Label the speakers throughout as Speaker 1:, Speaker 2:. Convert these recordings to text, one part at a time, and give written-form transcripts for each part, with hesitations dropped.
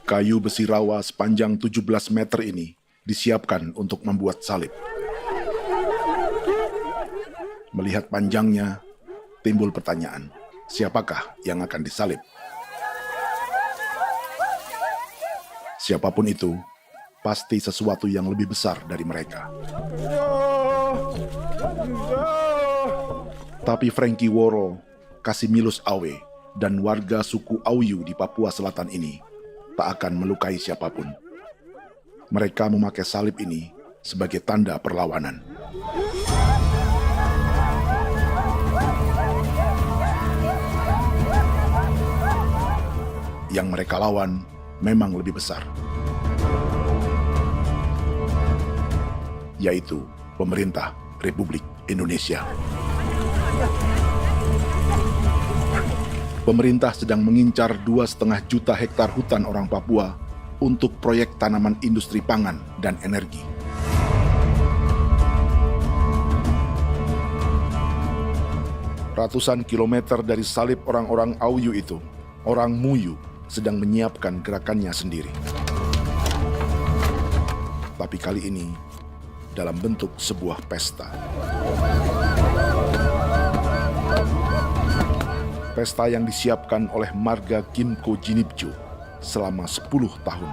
Speaker 1: Kayu besi rawa sepanjang 17 meter ini disiapkan untuk membuat salib. Melihat panjangnya, timbul pertanyaan, siapakah yang akan disalib? Siapapun itu, pasti sesuatu yang lebih besar dari mereka. Tapi Frankie Woro, Casimilus Awe, dan warga suku Auyu di Papua Selatan ini tak akan melukai siapapun. Mereka memakai salib ini sebagai tanda perlawanan. Yang mereka lawan memang lebih besar, yaitu pemerintah Republik Indonesia. Pemerintah sedang mengincar 2,5 juta hektar hutan orang Papua untuk proyek tanaman industri pangan dan energi. Ratusan kilometer dari salib orang-orang Auyu itu, orang Muyu sedang menyiapkan gerakannya sendiri. Tapi kali ini dalam bentuk sebuah pesta. Pesta yang disiapkan oleh marga Kimco Jinibjo selama 10 tahun.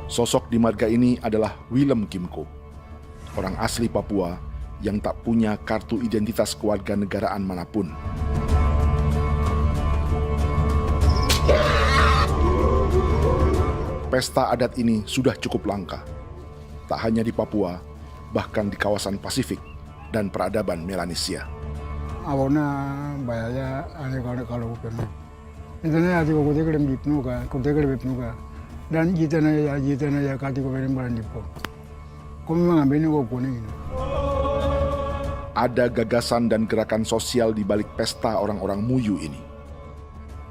Speaker 1: Sosok di marga ini adalah Willem Kimco, orang asli Papua yang tak punya kartu identitas kewarganegaraan manapun. Pesta adat ini sudah cukup langka, tak hanya di Papua, bahkan di kawasan Pasifik dan peradaban Melanesia.
Speaker 2: Awalnya bayarnya aneh kalau bukan. Itu nih hati kau kuda kerem bipnuka, dan jita ya kati kau berem baran dipo. Kau memang ambil kau kuning.
Speaker 1: Ada gagasan dan gerakan sosial di balik pesta orang-orang Muyu ini,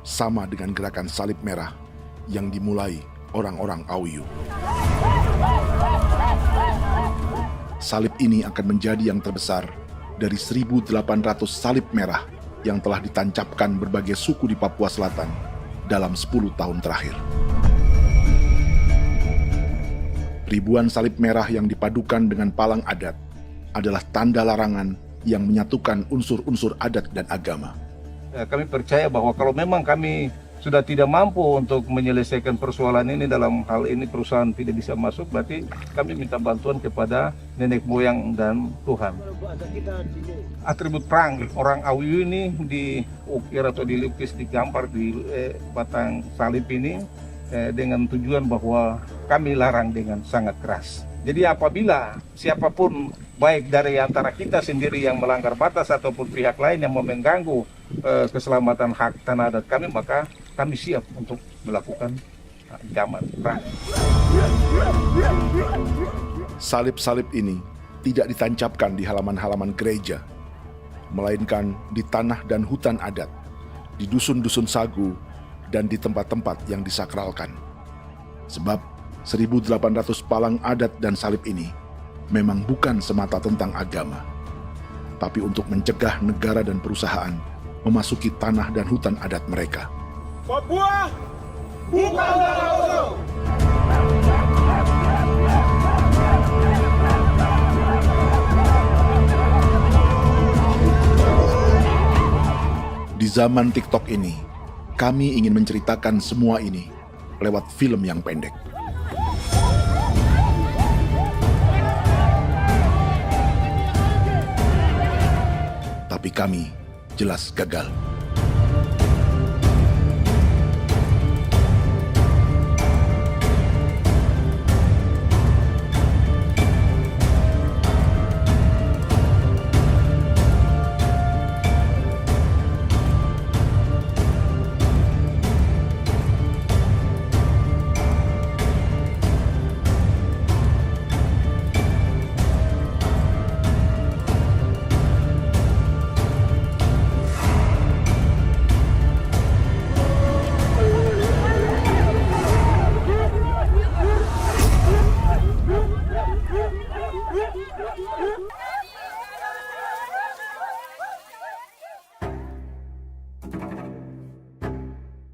Speaker 1: sama dengan gerakan salib merah yang dimulai orang-orang Auyu. Salib ini akan menjadi yang terbesar dari 1.800 salib merah yang telah ditancapkan berbagai suku di Papua Selatan dalam 10 tahun terakhir. Ribuan salib merah yang dipadukan dengan palang adat adalah tanda larangan yang menyatukan unsur-unsur adat dan agama.
Speaker 3: Kami percaya bahwa kalau memang kami sudah tidak mampu untuk menyelesaikan persoalan ini, dalam hal ini perusahaan tidak bisa masuk, berarti kami minta bantuan kepada nenek moyang dan Tuhan. Atribut perang orang Auyu ini diukir atau dilukis, digambar di batang salib ini dengan tujuan bahwa kami larang dengan sangat keras. Jadi apabila siapapun, baik dari antara kita sendiri yang melanggar batas ataupun pihak lain yang mau mengganggu keselamatan hak tanah adat kami, maka kami siap untuk melakukan ancaman perang.
Speaker 1: Salib-salib ini tidak ditancapkan di halaman-halaman gereja, melainkan di tanah dan hutan adat, di dusun-dusun sagu, dan di tempat-tempat yang disakralkan. Sebab 1.800 palang adat dan salib ini memang bukan semata tentang agama, tapi untuk mencegah negara dan perusahaan memasuki tanah dan hutan adat mereka.
Speaker 4: Papua bukan Auyu.
Speaker 1: Di zaman TikTok ini, kami ingin menceritakan semua ini lewat film yang pendek. Tapi kami jelas gagal.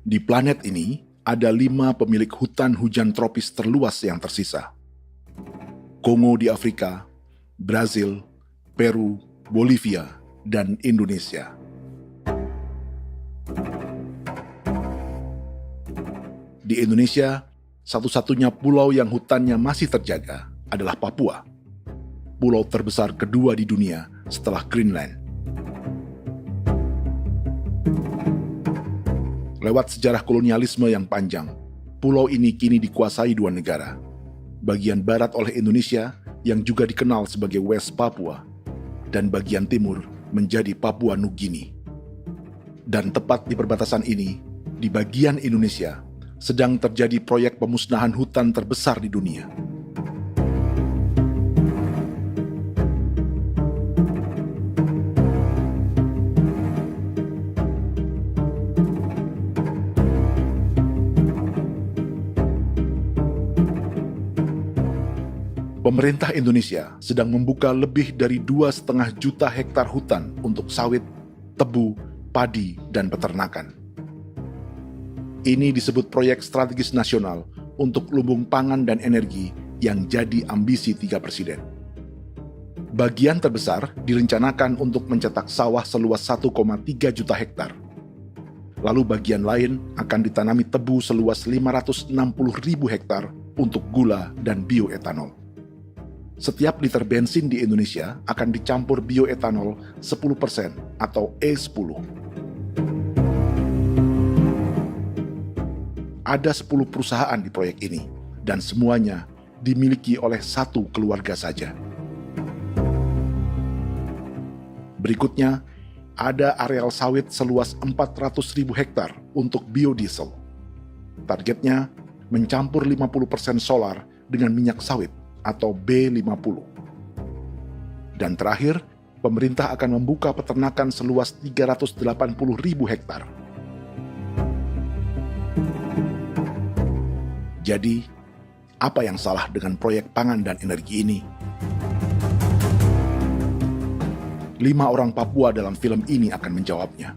Speaker 1: Di planet ini, ada 5 pemilik hutan hujan tropis terluas yang tersisa. Kongo di Afrika, Brazil, Peru, Bolivia, dan Indonesia. Di Indonesia, satu-satunya pulau yang hutannya masih terjaga adalah Papua, pulau terbesar kedua di dunia setelah Greenland. Lewat sejarah kolonialisme yang panjang, pulau ini kini dikuasai 2 negara. Bagian barat oleh Indonesia yang juga dikenal sebagai West Papua, dan bagian timur menjadi Papua Nugini. Dan tepat di perbatasan ini, di bagian Indonesia, sedang terjadi proyek pemusnahan hutan terbesar di dunia. Pemerintah Indonesia sedang membuka lebih dari 2,5 juta hektar hutan untuk sawit, tebu, padi, dan peternakan. Ini disebut proyek strategis nasional untuk lumbung pangan dan energi yang jadi ambisi 3 presiden. Bagian terbesar direncanakan untuk mencetak sawah seluas 1,3 juta hektar. Lalu bagian lain akan ditanami tebu seluas 560.000 hektar untuk gula dan bioetanol. Setiap liter bensin di Indonesia akan dicampur bioetanol 10% atau E10. Ada 10 perusahaan di proyek ini, dan semuanya dimiliki oleh 1 keluarga saja. Berikutnya, ada areal sawit seluas 400.000 hektar untuk biodiesel. Targetnya mencampur 50% solar dengan minyak sawit atau B50. Dan terakhir, pemerintah akan membuka peternakan seluas 380.000 hektar. Jadi, apa yang salah dengan proyek pangan dan energi ini? 5 orang Papua dalam film ini akan menjawabnya.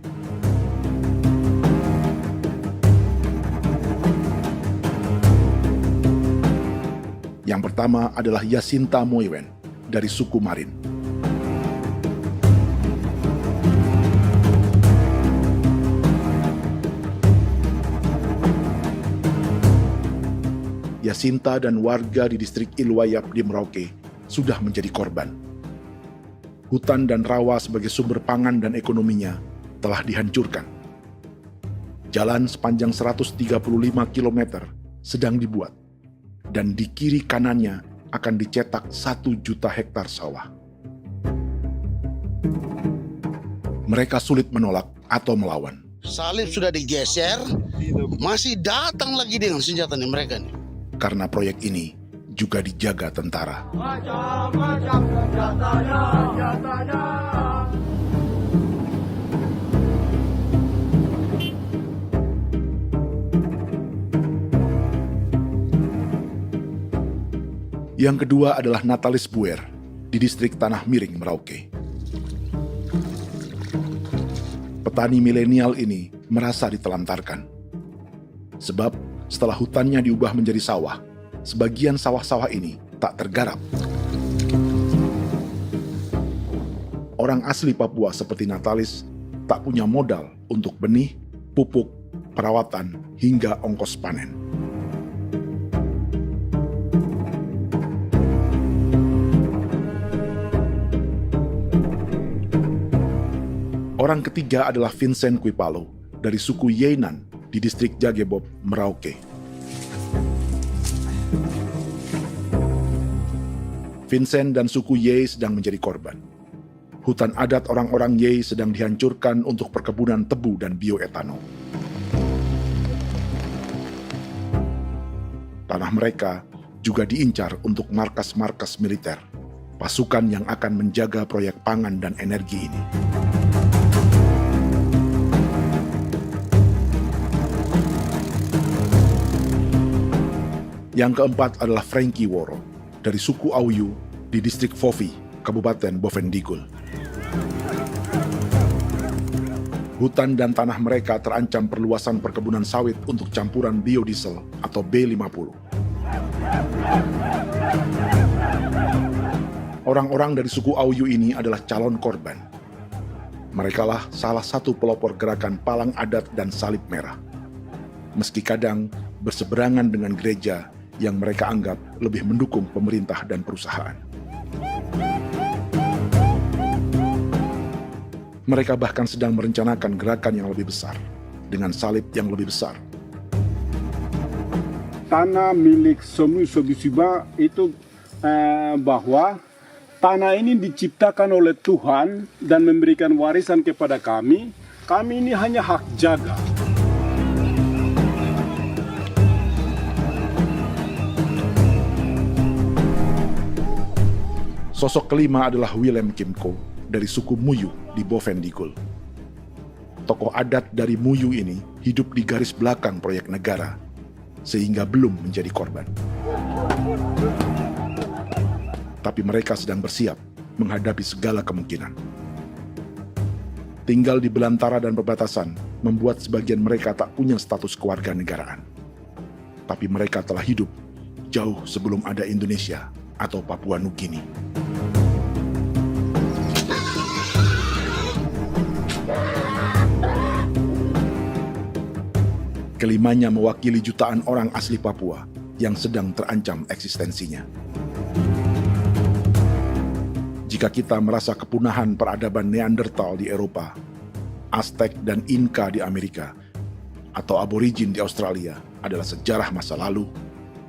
Speaker 1: Yang pertama adalah Yasinta Moiwen dari suku Marin. Yasinta dan warga di distrik Ilwayap di Merauke sudah menjadi korban. Hutan dan rawa sebagai sumber pangan dan ekonominya telah dihancurkan. Jalan sepanjang 135 km sedang dibuat, dan di kiri kanannya akan dicetak 1 juta hektar sawah. Mereka sulit menolak atau melawan.
Speaker 5: Salib sudah digeser, masih datang lagi dengan senjata mereka nih.
Speaker 1: Karena proyek ini juga dijaga tentara.
Speaker 4: Macam-macam senjatanya.
Speaker 1: Yang kedua adalah Natalis Buer di distrik Tanah Miring, Merauke. Petani milenial ini merasa ditelantarkan. Sebab setelah hutannya diubah menjadi sawah, sebagian sawah-sawah ini tak tergarap. Orang asli Papua seperti Natalis tak punya modal untuk benih, pupuk, perawatan, hingga ongkos panen. Orang ketiga adalah Vincent Kuipalo dari suku Yenan di distrik Jagebob, Merauke. Vincent dan suku Ye sedang menjadi korban. Hutan adat orang-orang Ye sedang dihancurkan untuk perkebunan tebu dan bioetanol. Tanah mereka juga diincar untuk markas-markas militer, pasukan yang akan menjaga proyek pangan dan energi ini. Yang keempat adalah Frankie Woro dari suku Auyu di distrik Fofi, Kabupaten Bovendigul. Hutan dan tanah mereka terancam perluasan perkebunan sawit untuk campuran biodiesel atau B50. Orang-orang dari suku Auyu ini adalah calon korban. Merekalah salah satu pelopor gerakan Palang Adat dan Salib Merah. Meski kadang berseberangan dengan gereja yang mereka anggap lebih mendukung pemerintah dan perusahaan. Mereka bahkan sedang merencanakan gerakan yang lebih besar, dengan salib yang lebih besar.
Speaker 6: Tanah milik Somu Sobisiba itu bahwa tanah ini diciptakan oleh Tuhan dan memberikan warisan kepada kami. Kami ini hanya hak jaga.
Speaker 1: Sosok kelima adalah Willem Kimco dari suku Muyu di Bovendigul. Tokoh adat dari Muyu ini hidup di garis belakang proyek negara, sehingga belum menjadi korban. Tapi mereka sedang bersiap menghadapi segala kemungkinan. Tinggal di belantara dan perbatasan membuat sebagian mereka tak punya status kewarganegaraan. Tapi mereka telah hidup jauh sebelum ada Indonesia atau Papua Nugini. Kelimanya mewakili jutaan orang asli Papua yang sedang terancam eksistensinya. Jika kita merasa kepunahan peradaban Neanderthal di Eropa, Aztec dan Inca di Amerika, atau aborigin di Australia adalah sejarah masa lalu,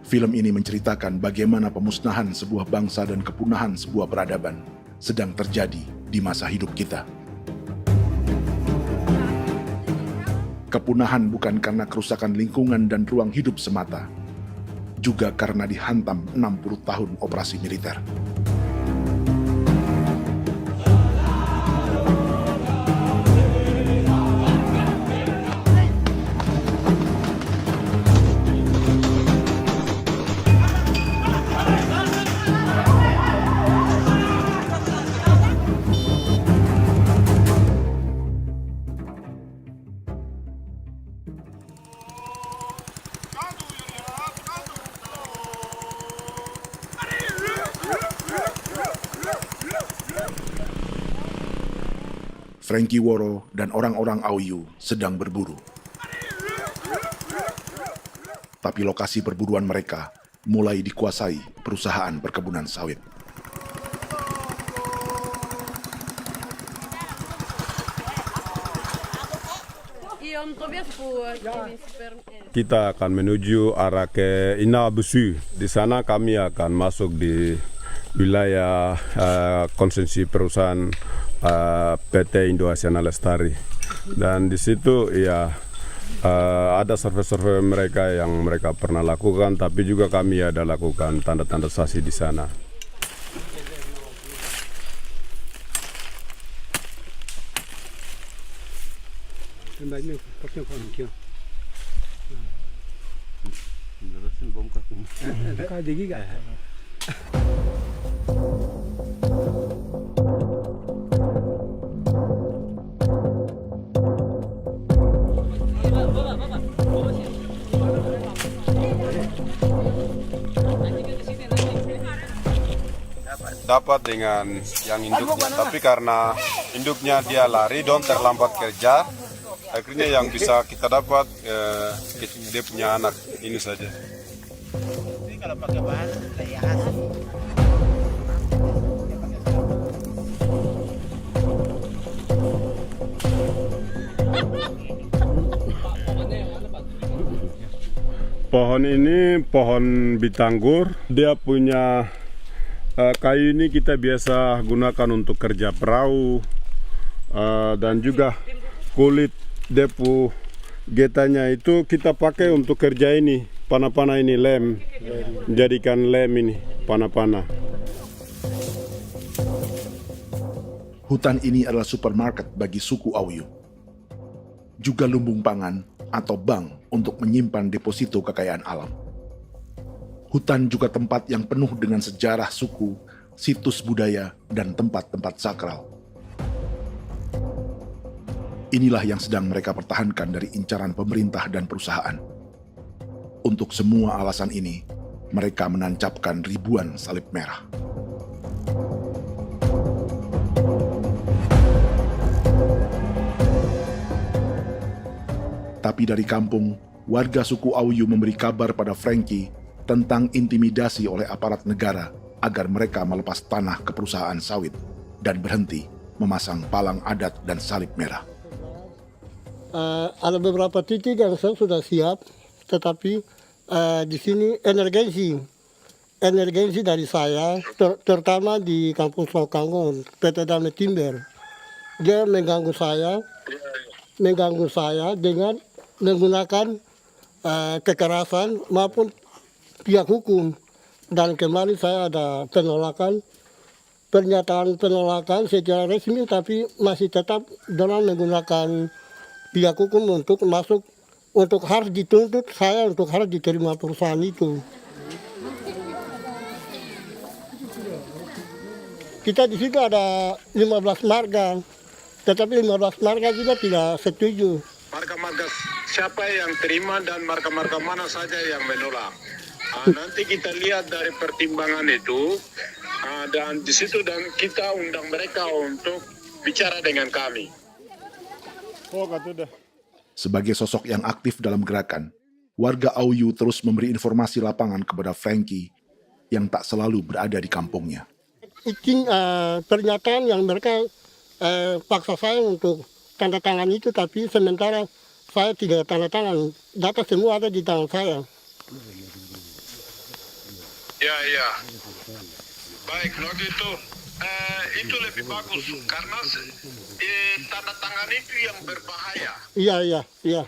Speaker 1: film ini menceritakan bagaimana pemusnahan sebuah bangsa dan kepunahan sebuah peradaban sedang terjadi di masa hidup kita. Kepunahan bukan karena kerusakan lingkungan dan ruang hidup semata, juga karena dihantam 60 tahun operasi militer. Frankie Woro dan orang-orang Auyu sedang berburu. Tapi lokasi perburuan mereka mulai dikuasai perusahaan perkebunan sawit.
Speaker 7: Kita akan menuju arah ke Inabusu. Di sana kami akan masuk di wilayah konsesi perusahaan PT Indo Asiana Lestari, dan di situ ya ada survei-survei mereka yang mereka pernah lakukan, tapi juga kami ada lakukan tanda-tanda saksi di sana. Dapat dengan yang induknya, tapi karena induknya dia lari dan terlambat kerja, akhirnya yang bisa kita dapat dia punya anak ini saja.
Speaker 8: Kalau pakai bahan kayak hasil.
Speaker 7: Pohon ini pohon bitanggur, dia punya kayu ini kita biasa gunakan untuk kerja perahu, dan juga kulit depu getanya itu kita pakai untuk kerja ini, panah-panah ini lem, jadikan lem ini, panah-panah.
Speaker 1: Hutan ini adalah supermarket bagi suku Auyu. Juga lumbung pangan atau bank untuk menyimpan deposito kekayaan alam. Hutan juga tempat yang penuh dengan sejarah suku, situs budaya, dan tempat-tempat sakral. Inilah yang sedang mereka pertahankan dari incaran pemerintah dan perusahaan. Untuk semua alasan ini, mereka menancapkan ribuan salib merah. Tapi dari kampung, warga suku Auyu memberi kabar pada Frankie tentang intimidasi oleh aparat negara agar mereka melepas tanah ke perusahaan sawit dan berhenti memasang palang adat dan salib merah.
Speaker 9: Ada beberapa titik yang saya sudah siap, tetapi di sini emergensi dari saya, terutama di Kampung Sokangon, PT Damai Timber. Dia mengganggu saya dengan menggunakan kekerasan maupun pihak hukum. Dan kemarin saya ada pernyataan penolakan secara resmi, tapi masih tetap dengan menggunakan pihak hukum untuk masuk, untuk harus dituntut saya untuk harus diterima perusahaan itu. Kita di situ ada 15 marga, tetapi 15 marga juga tidak setuju.
Speaker 10: Marga-marga siapa yang terima dan marga-marga mana saja yang menolak. Nanti kita lihat dari pertimbangan itu, dan di situ dan kita undang mereka untuk bicara dengan kami.
Speaker 1: Sebagai sosok yang aktif dalam gerakan, warga Auyu terus memberi informasi lapangan kepada Frankie yang tak selalu berada di kampungnya.
Speaker 9: Izin pernyataan yang mereka paksa saya untuk tanda tangan itu, tapi sementara saya tidak tanda tangan. Data semua ada di tangan saya.
Speaker 10: Ya. Baik, kalau gitu itu lebih bagus karena tanda tangan itu yang berbahaya.
Speaker 9: Iya.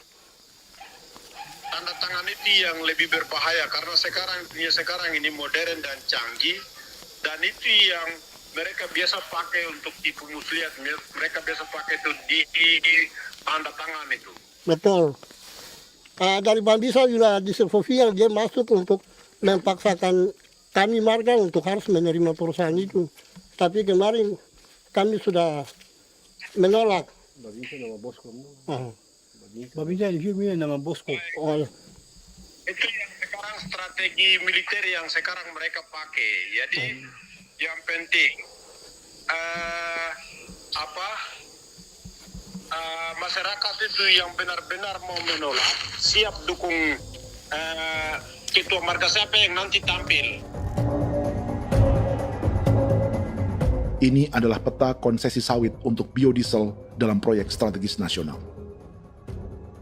Speaker 10: Tanda tangan itu yang lebih berbahaya karena sekarang ini modern dan canggih, dan itu yang mereka biasa pakai untuk tipu muslihat. Mereka biasa pakai itu di tanda tangan itu.
Speaker 9: Betul. Dari Bambisa juga di Sofia dia masuk untuk memaksakan kami marga untuk harus menerima perusahaan itu. Tapi kemarin kami sudah menolak.
Speaker 2: Babinsa nama bosku. Babinsa ini nama bosku.
Speaker 9: Oh, ya.
Speaker 10: Itu yang sekarang strategi militer yang sekarang mereka pakai. Jadi yang penting masyarakat itu yang benar-benar mau menolak siap dukung ketua marga siapa yang nanti tampil.
Speaker 1: Ini adalah peta konsesi sawit untuk biodiesel dalam proyek strategis nasional.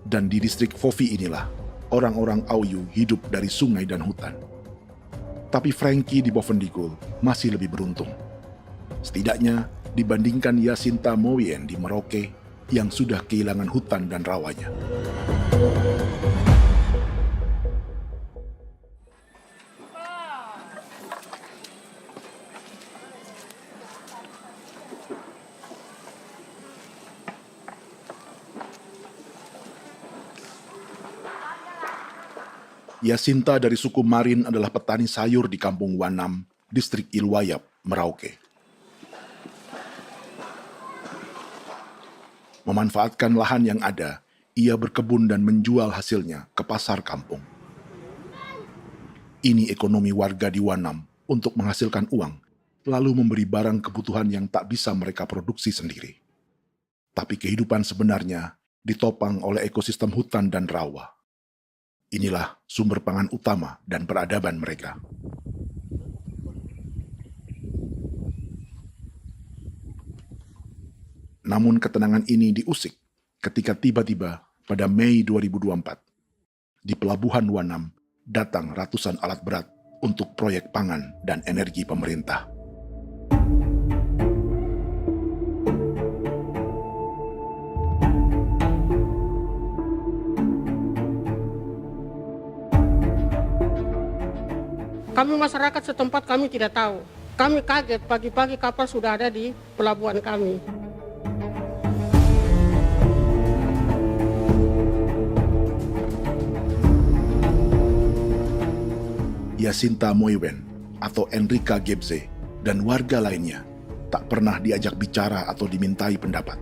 Speaker 1: Dan di distrik Fofi inilah, orang-orang Auyu hidup dari sungai dan hutan. Tapi Frankie di Bovendigul masih lebih beruntung. Setidaknya dibandingkan Yasinta Mowien di Merauke yang sudah kehilangan hutan dan rawanya. Yasinta dari suku Marin adalah petani sayur di Kampung Wanam, distrik Ilwayap, Merauke. Memanfaatkan lahan yang ada, ia berkebun dan menjual hasilnya ke pasar kampung. Ini ekonomi warga di Wanam untuk menghasilkan uang, lalu memberi barang kebutuhan yang tak bisa mereka produksi sendiri. Tapi kehidupan sebenarnya ditopang oleh ekosistem hutan dan rawa. Inilah sumber pangan utama dan peradaban mereka. Namun ketenangan ini diusik ketika tiba-tiba pada Mei 2024, di Pelabuhan Wanam datang ratusan alat berat untuk proyek pangan dan energi pemerintah.
Speaker 9: Kami masyarakat setempat kami tidak tahu. Kami kaget pagi-pagi kapal sudah ada di pelabuhan kami.
Speaker 1: Yasinta Mowien atau Enrika Gebze dan warga lainnya tak pernah diajak bicara atau dimintai pendapat.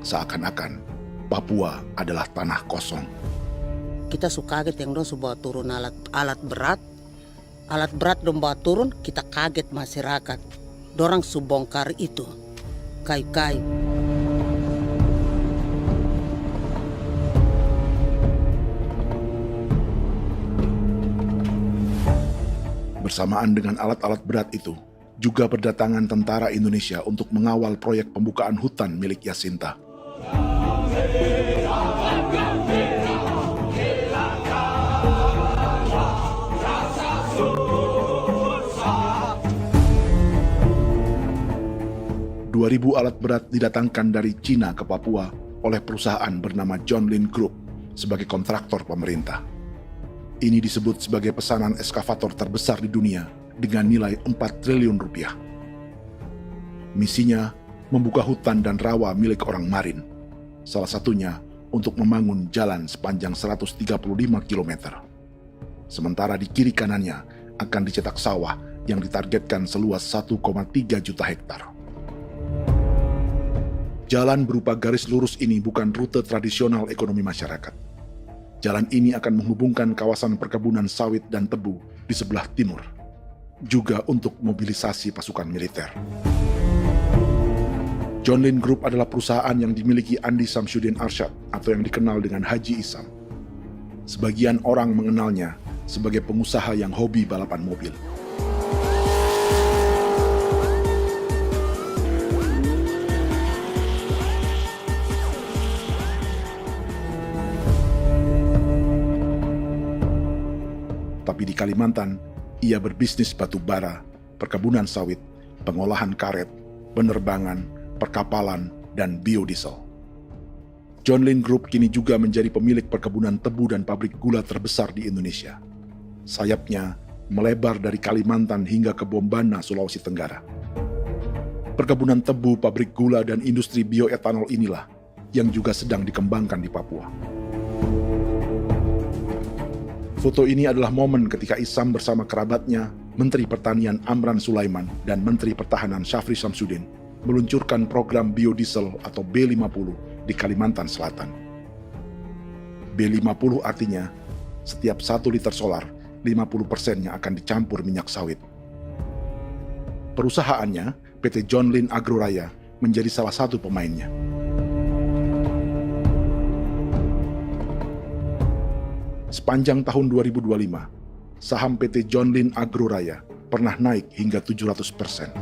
Speaker 1: Seakan-akan Papua adalah tanah kosong.
Speaker 11: Kita suka kaget yang dong bawa turun alat berat dong bawa turun, kita kaget masyarakat. Dorang subongkar itu kayu-kayu.
Speaker 1: Bersamaan dengan alat-alat berat itu, juga berdatangan tentara Indonesia untuk mengawal proyek pembukaan hutan milik Jacinta. Ribu alat berat didatangkan dari Cina ke Papua oleh perusahaan bernama John Lin Group sebagai kontraktor pemerintah. Ini disebut sebagai pesanan eskavator terbesar di dunia dengan nilai 4 triliun rupiah. Misinya membuka hutan dan rawa milik orang Marin, salah satunya untuk membangun jalan sepanjang 135 km. Sementara di kiri kanannya akan dicetak sawah yang ditargetkan seluas 1,3 juta hektar. Jalan berupa garis lurus ini bukan rute tradisional ekonomi masyarakat. Jalan ini akan menghubungkan kawasan perkebunan sawit dan tebu di sebelah timur, juga untuk mobilisasi pasukan militer. John Lin Group adalah perusahaan yang dimiliki Andi Samsudin Arsyad atau yang dikenal dengan Haji Isam. Sebagian orang mengenalnya sebagai pengusaha yang hobi balapan mobil. Tapi di Kalimantan, ia berbisnis batu bara, perkebunan sawit, pengolahan karet, penerbangan, perkapalan, dan biodiesel. John Lin Group kini juga menjadi pemilik perkebunan tebu dan pabrik gula terbesar di Indonesia. Sayapnya melebar dari Kalimantan hingga ke Bombana, Sulawesi Tenggara. Perkebunan tebu, pabrik gula, dan industri bioetanol inilah yang juga sedang dikembangkan di Papua. Foto ini adalah momen ketika Isam bersama kerabatnya, Menteri Pertanian Amran Sulaiman dan Menteri Pertahanan Syafri Samsudin, meluncurkan program biodiesel atau B50 di Kalimantan Selatan. B50 artinya, setiap 1 liter solar, 50%-nya akan dicampur minyak sawit. Perusahaannya, PT John Lin Agroraya, menjadi salah satu pemainnya. Sepanjang tahun 2025, saham PT John Lin Agroraya pernah naik hingga 700%.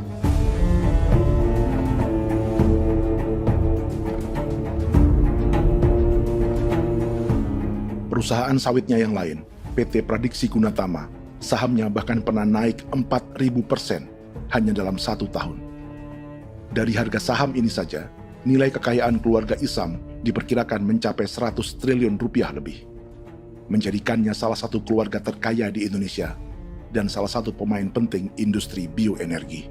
Speaker 1: Perusahaan sawitnya yang lain, PT Pradiksi Gunatama, sahamnya bahkan pernah naik 4.000% hanya dalam 1 tahun. Dari harga saham ini saja, nilai kekayaan keluarga Isam diperkirakan mencapai 100 triliun rupiah lebih, menjadikannya salah satu keluarga terkaya di Indonesia dan salah satu pemain penting industri bioenergi.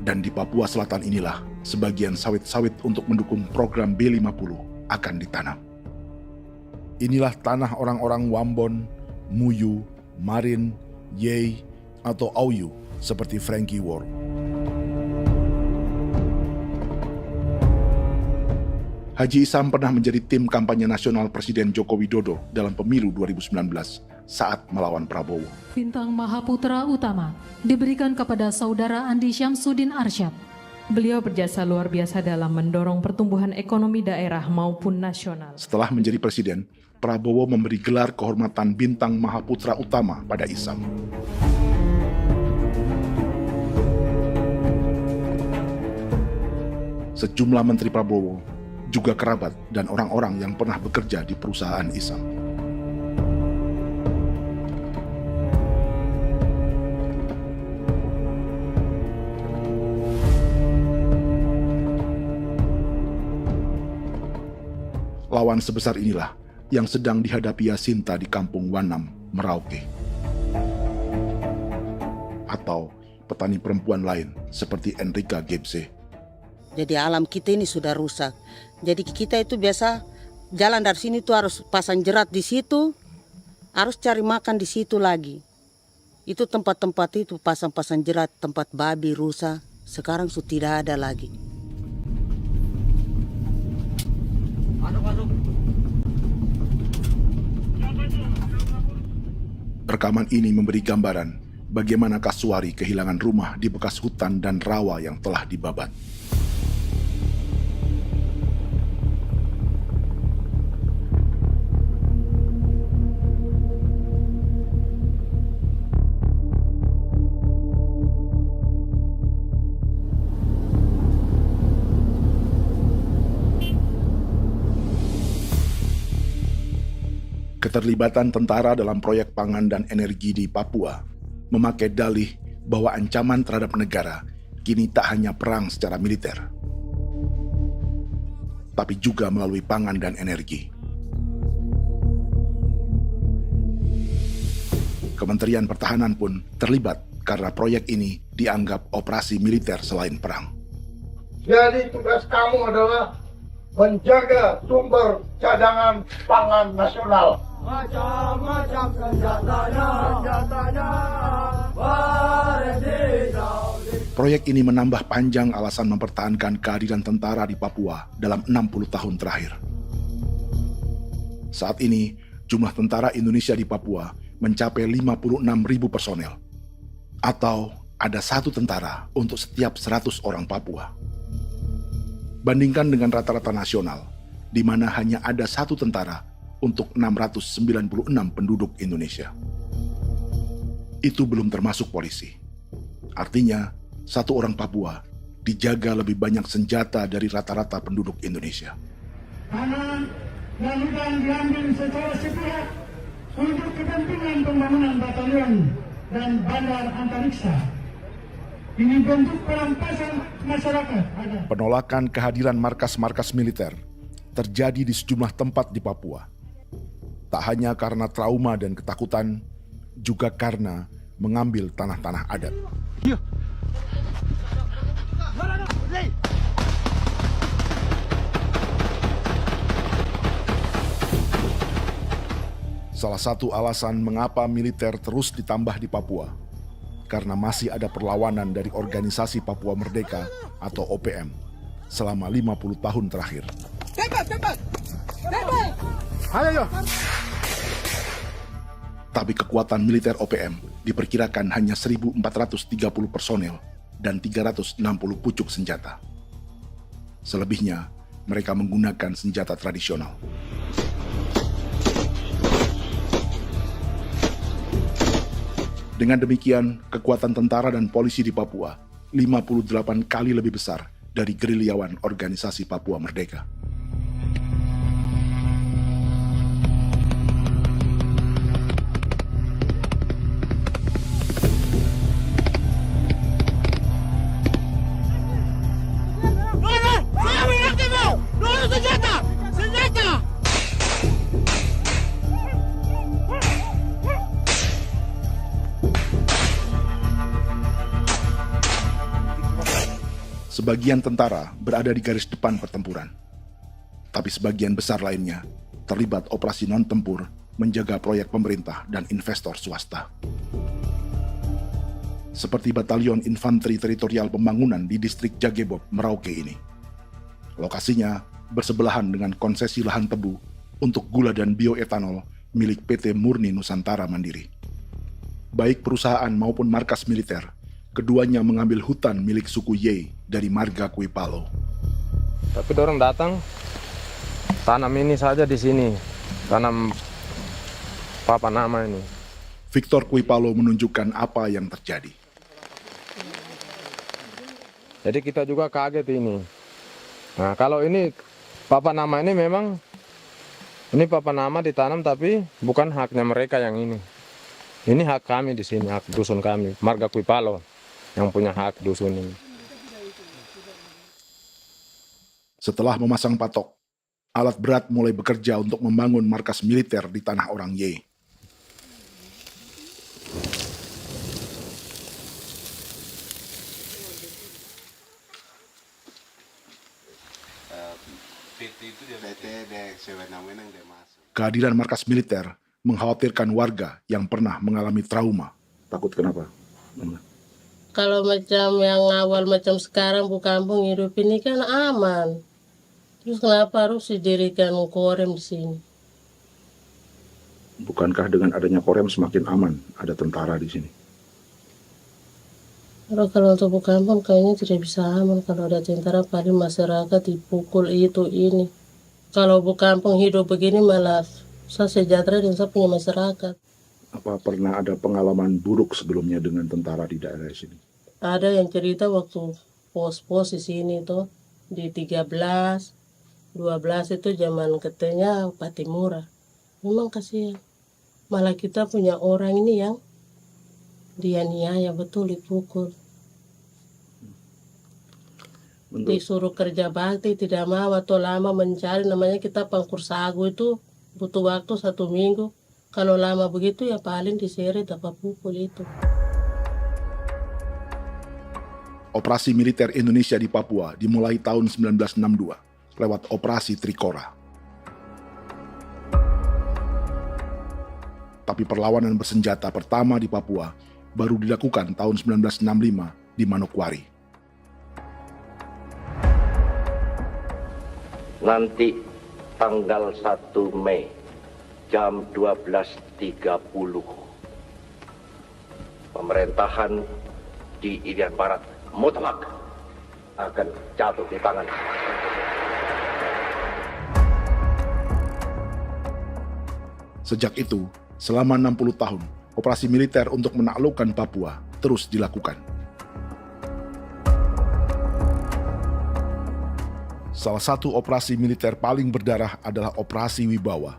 Speaker 1: Dan di Papua Selatan inilah sebagian sawit-sawit untuk mendukung program B50 akan ditanam. Inilah tanah orang-orang Wambon, Muyu, Marin, Yei, atau Auyu seperti Frankie Ward. Haji Isam pernah menjadi tim kampanye nasional Presiden Joko Widodo dalam pemilu 2019 saat melawan Prabowo.
Speaker 12: Bintang Mahaputra Utama diberikan kepada Saudara Andi Syamsuddin Arsyad. Beliau berjasa luar biasa dalam mendorong pertumbuhan ekonomi daerah maupun nasional.
Speaker 1: Setelah menjadi presiden, Prabowo memberi gelar kehormatan Bintang Mahaputra Utama pada Isam. Sejumlah menteri Prabowo, juga kerabat dan orang-orang yang pernah bekerja di perusahaan Isam. Lawan sebesar inilah yang sedang dihadapi Jacinta di kampung Wanam, Merauke. Atau petani perempuan lain seperti Enrika Gebse.
Speaker 11: Jadi alam kita ini sudah rusak. Jadi kita itu biasa jalan dari sini tuh harus pasang jerat di situ, harus cari makan di situ lagi. Itu tempat-tempat itu pasang-pasang jerat, tempat babi, rusa, sekarang sudah tidak ada lagi.
Speaker 1: Rekaman ini memberi gambaran bagaimana Kasuari kehilangan rumah di bekas hutan dan rawa yang telah dibabat. Keterlibatan tentara dalam proyek pangan dan energi di Papua memakai dalih bahwa ancaman terhadap negara kini tak hanya perang secara militer, tapi juga melalui pangan dan energi. Kementerian Pertahanan pun terlibat karena proyek ini dianggap operasi militer selain perang.
Speaker 4: Jadi tugas kamu adalah menjaga sumber cadangan pangan nasional. Macam-macam senjatanya,
Speaker 1: Proyek ini menambah panjang alasan mempertahankan kehadiran tentara di Papua dalam 60 tahun terakhir. Saat ini, jumlah tentara Indonesia di Papua mencapai 56.000 personel, atau ada 1 tentara untuk setiap 100 orang Papua. Bandingkan dengan rata-rata nasional, di mana hanya ada 1 tentara untuk 696 penduduk Indonesia. Itu belum termasuk polisi. Artinya, 1 orang Papua dijaga lebih banyak senjata dari rata-rata penduduk Indonesia.
Speaker 2: Tanah dan hutan diambil secara sepihak untuk kepentingan pembangunan batalion dan bandar antariksa. Ini bentuk perampasan masyarakat.
Speaker 1: Penolakan kehadiran markas-markas militer terjadi di sejumlah tempat di Papua. Tak hanya karena trauma dan ketakutan, juga karena mengambil tanah-tanah adat. Salah satu alasan mengapa militer terus ditambah di Papua, karena masih ada perlawanan dari Organisasi Papua Merdeka atau OPM selama 50 tahun terakhir. Ayo. Tapi kekuatan militer OPM diperkirakan hanya 1.430 personel dan 360 pucuk senjata. Selebihnya, mereka menggunakan senjata tradisional. Dengan demikian, kekuatan tentara dan polisi di Papua 58 kali lebih besar dari gerilyawan Organisasi Papua Merdeka. Sebagian tentara berada di garis depan pertempuran, tapi sebagian besar lainnya terlibat operasi non-tempur menjaga proyek pemerintah dan investor swasta. Seperti Batalion Infanteri Teritorial Pembangunan di distrik Jagebob, Merauke ini. Lokasinya bersebelahan dengan konsesi lahan tebu untuk gula dan bioetanol milik PT Murni Nusantara Mandiri. Baik perusahaan maupun markas militer, keduanya mengambil hutan milik suku Ye dari marga Kuipalo.
Speaker 13: Tapi dorong datang, tanam ini saja di sini, tanam papa nama ini.
Speaker 1: Victor Kuipalo menunjukkan apa yang terjadi.
Speaker 13: Jadi kita juga kaget ini. Nah kalau ini papa nama ini memang, ini papa nama ditanam tapi bukan haknya mereka yang ini. Ini hak kami di sini, hak dusun kami, marga Kuipalo yang punya hak dusun ini.
Speaker 1: Setelah memasang patok, alat berat mulai bekerja untuk membangun markas militer di tanah orang Ye. Kehadiran markas militer mengkhawatirkan warga yang pernah mengalami trauma. Takut kenapa?
Speaker 11: Kalau macam yang awal macam sekarang bu kampung hidup ini kan aman. Terus kenapa harus didirikan korem di sini?
Speaker 1: Bukankah dengan adanya Korem semakin aman ada tentara di sini?
Speaker 11: Kalau untuk kampung kayaknya tidak bisa aman kalau ada tentara, paling masyarakat dipukul itu ini. Kalau kampung hidup begini malah saya sejahtera dan saya punya masyarakat.
Speaker 1: Apa pernah ada pengalaman buruk sebelumnya dengan tentara di daerah sini?
Speaker 11: Ada yang cerita waktu pos-pos di sini tuh di 13, 12 itu zaman katanya Patimura. Memang kasihan. Malah kita punya orang ini yang dianiaya betul, dipukul. Disuruh kerja bakti tidak mau atau lama mencari, namanya kita pangkur sagu itu butuh waktu 1 minggu. Kalau lama begitu ya paling diseret apa pukul itu.
Speaker 1: Operasi militer Indonesia di Papua dimulai tahun 1962 lewat Operasi Trikora. Tapi perlawanan bersenjata pertama di Papua baru dilakukan tahun 1965 di Manokwari.
Speaker 14: Nanti tanggal 1 Mei jam 12.30 pemerintahan di Irian Barat mutlak akan jatuh di tangan.
Speaker 1: Sejak itu, selama 60 tahun, operasi militer untuk menaklukkan Papua terus dilakukan. Salah satu operasi militer paling berdarah adalah Operasi Wibawa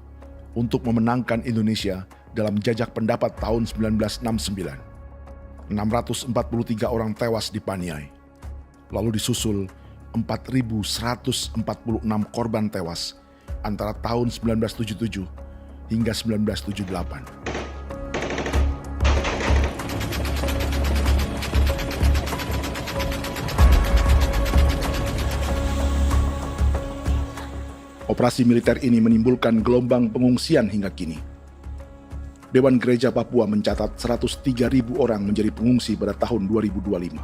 Speaker 1: untuk memenangkan Indonesia dalam jajak pendapat tahun 1969. 643 orang tewas di Paniai. Lalu disusul 4.146 korban tewas antara tahun 1977 hingga 1978. Operasi militer ini menimbulkan gelombang pengungsian hingga kini. Dewan Gereja Papua mencatat 103.000 orang menjadi pengungsi pada tahun 2025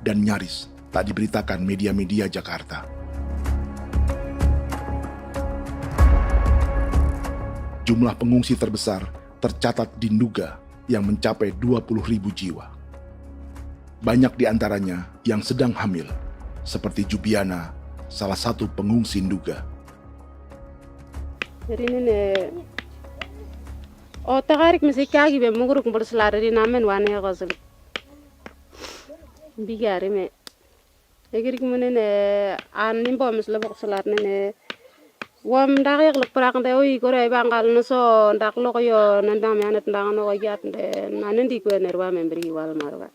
Speaker 1: dan nyaris tak diberitakan media-media Jakarta. Jumlah pengungsi terbesar tercatat di Nduga yang mencapai 20.000 jiwa. Banyak di antaranya yang sedang hamil, seperti Jubiana, salah satu pengungsi Nduga.
Speaker 15: Jadi ini tagarik mesti kagi be muguruk berselari di namen wane gosem bigari me egirik munene an nimbo misle berselar nene wam darik lek prak de oi gore bangal no so ndak lo yo nandam yanet ndang no gat de nanen di ko nerwa membri wal marwa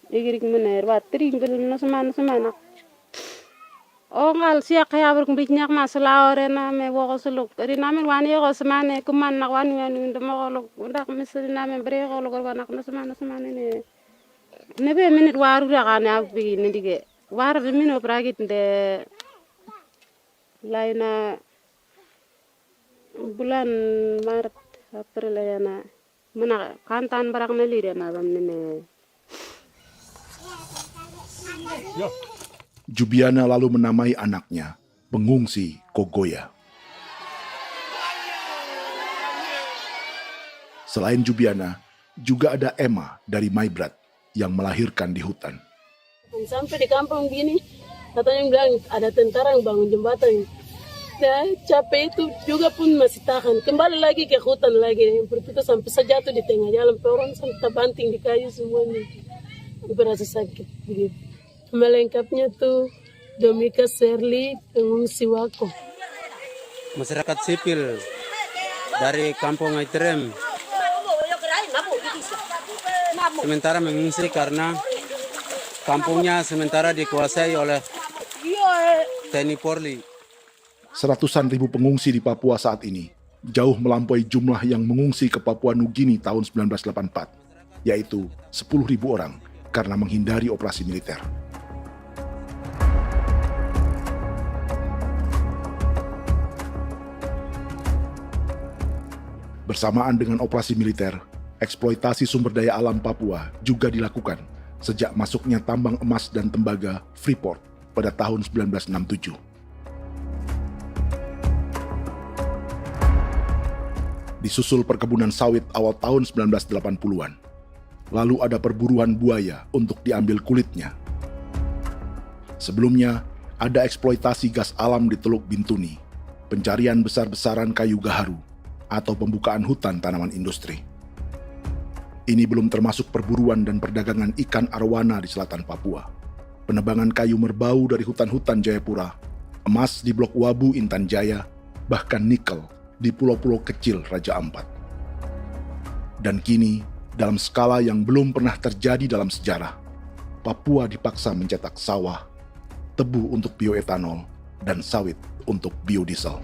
Speaker 15: egirik munene wa tringel no semana ngal siak ya ber kumbik nyak masala orena me wo suluk ri namen wani go semane kuman nak wani wani ndemo lo ndak misri namen bre go lo nak no semana ne be minit waru ra kana bi ne dige war de mino pragit de laina bulan Maret April yana mana kantan barang ne lire na bam ne
Speaker 1: Jubiana lalu menamai anaknya pengungsi Kogoya. Selain Jubiana, juga ada Emma dari Maibrat yang melahirkan di hutan.
Speaker 16: Sampai di kampung gini, katanya bilang ada tentara yang bangun jembatan. Ya, capek itu juga pun masih tahan. Kembali lagi ke hutan lagi. Berputar sampai saya jatuh di tengah jalan. Orang sampai terbanting di kayu semuanya. Berasa sakit begitu. Melengkapnya tuh Domika Serli, pengungsi Wako.
Speaker 17: Masyarakat sipil dari Kampung Aitrem sementara mengungsi karena kampungnya sementara dikuasai oleh TNI Polri.
Speaker 1: Seratusan ribu pengungsi di Papua saat ini jauh melampaui jumlah yang mengungsi ke Papua Nugini tahun 1984, yaitu 10.000 orang karena menghindari operasi militer. Bersamaan dengan operasi militer, eksploitasi sumber daya alam Papua juga dilakukan sejak masuknya tambang emas dan tembaga Freeport pada tahun 1967. Disusul perkebunan sawit awal tahun 1980-an. Lalu ada perburuan buaya untuk diambil kulitnya. Sebelumnya, ada eksploitasi gas alam di Teluk Bintuni, pencarian besar-besaran kayu gaharu, atau pembukaan hutan tanaman industri. Ini belum termasuk perburuan dan perdagangan ikan arwana di selatan Papua, penebangan kayu merbau dari hutan-hutan Jayapura, emas di Blok Wabu Intan Jaya, bahkan nikel di pulau-pulau kecil Raja Ampat. Dan kini, dalam skala yang belum pernah terjadi dalam sejarah, Papua dipaksa mencetak sawah, tebu untuk bioetanol, dan sawit untuk biodiesel.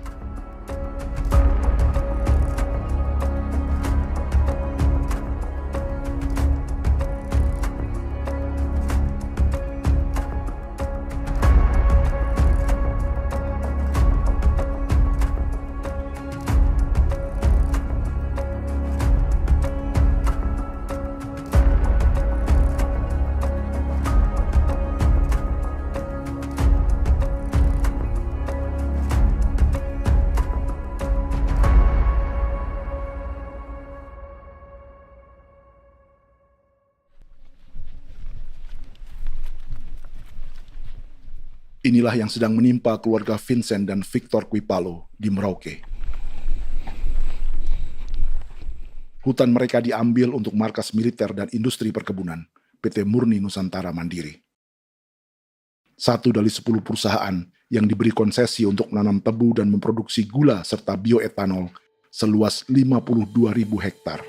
Speaker 1: Inilah yang sedang menimpa keluarga Vincent dan Victor Kuipalo di Merauke. Hutan mereka diambil untuk markas militer dan industri perkebunan, PT Murni Nusantara Mandiri. 1 dari 10 perusahaan yang diberi konsesi untuk menanam tebu dan memproduksi gula serta bioetanol seluas 52.000 hektar.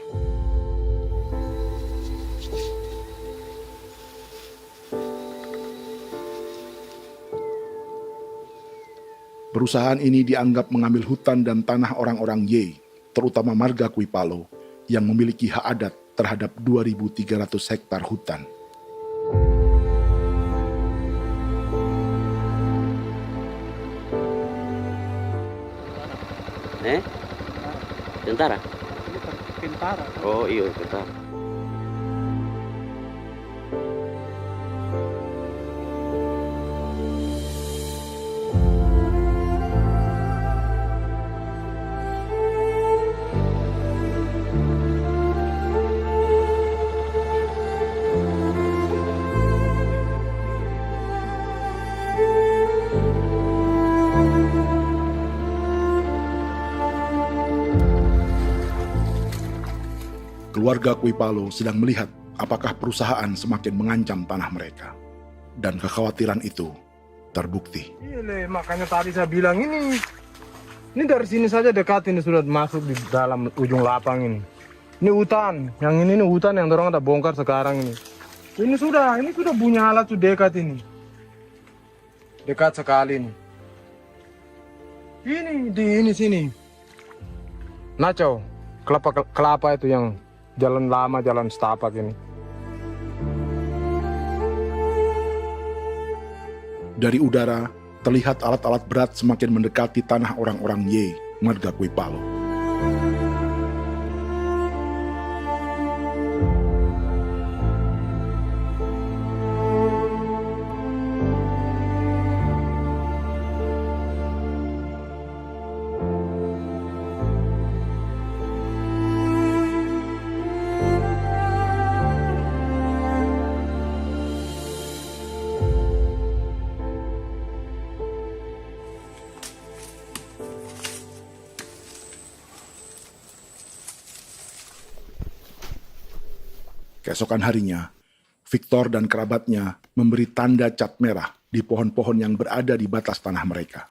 Speaker 1: Perusahaan ini dianggap mengambil hutan dan tanah orang-orang Ye, terutama marga Kuipalo, yang memiliki hak adat terhadap 2.300 hektar hutan.
Speaker 18: Tentara?
Speaker 8: Tentara.
Speaker 18: Oh iya, tentara.
Speaker 1: Keluarga Kuipalo sedang melihat apakah perusahaan semakin mengancam tanah mereka. Dan kekhawatiran itu terbukti.
Speaker 13: Iya, makanya tadi saya bilang ini dari sini saja dekat ini sudah masuk di dalam ujung lapang ini. Ini hutan, yang ini hutan yang dorong ada bongkar sekarang ini. Ini sudah punya alat sudah dekat ini. Dekat sekali ini. Ini di sini. Nacau, kelapa itu yang jalan lama, jalan setapak ini.
Speaker 1: Dari udara, terlihat alat-alat berat semakin mendekati tanah orang-orang Ye, marga Kuipalo. Keesokan harinya, Victor dan kerabatnya memberi tanda cat merah di pohon-pohon yang berada di batas tanah mereka.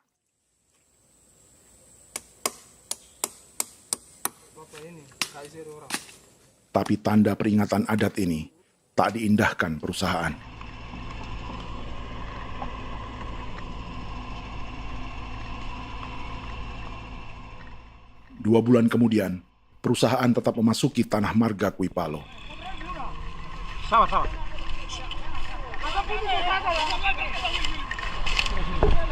Speaker 1: Tapi tanda peringatan adat ini tak diindahkan perusahaan. Dua bulan kemudian, perusahaan tetap memasuki tanah marga Kuipalo.
Speaker 8: Sama.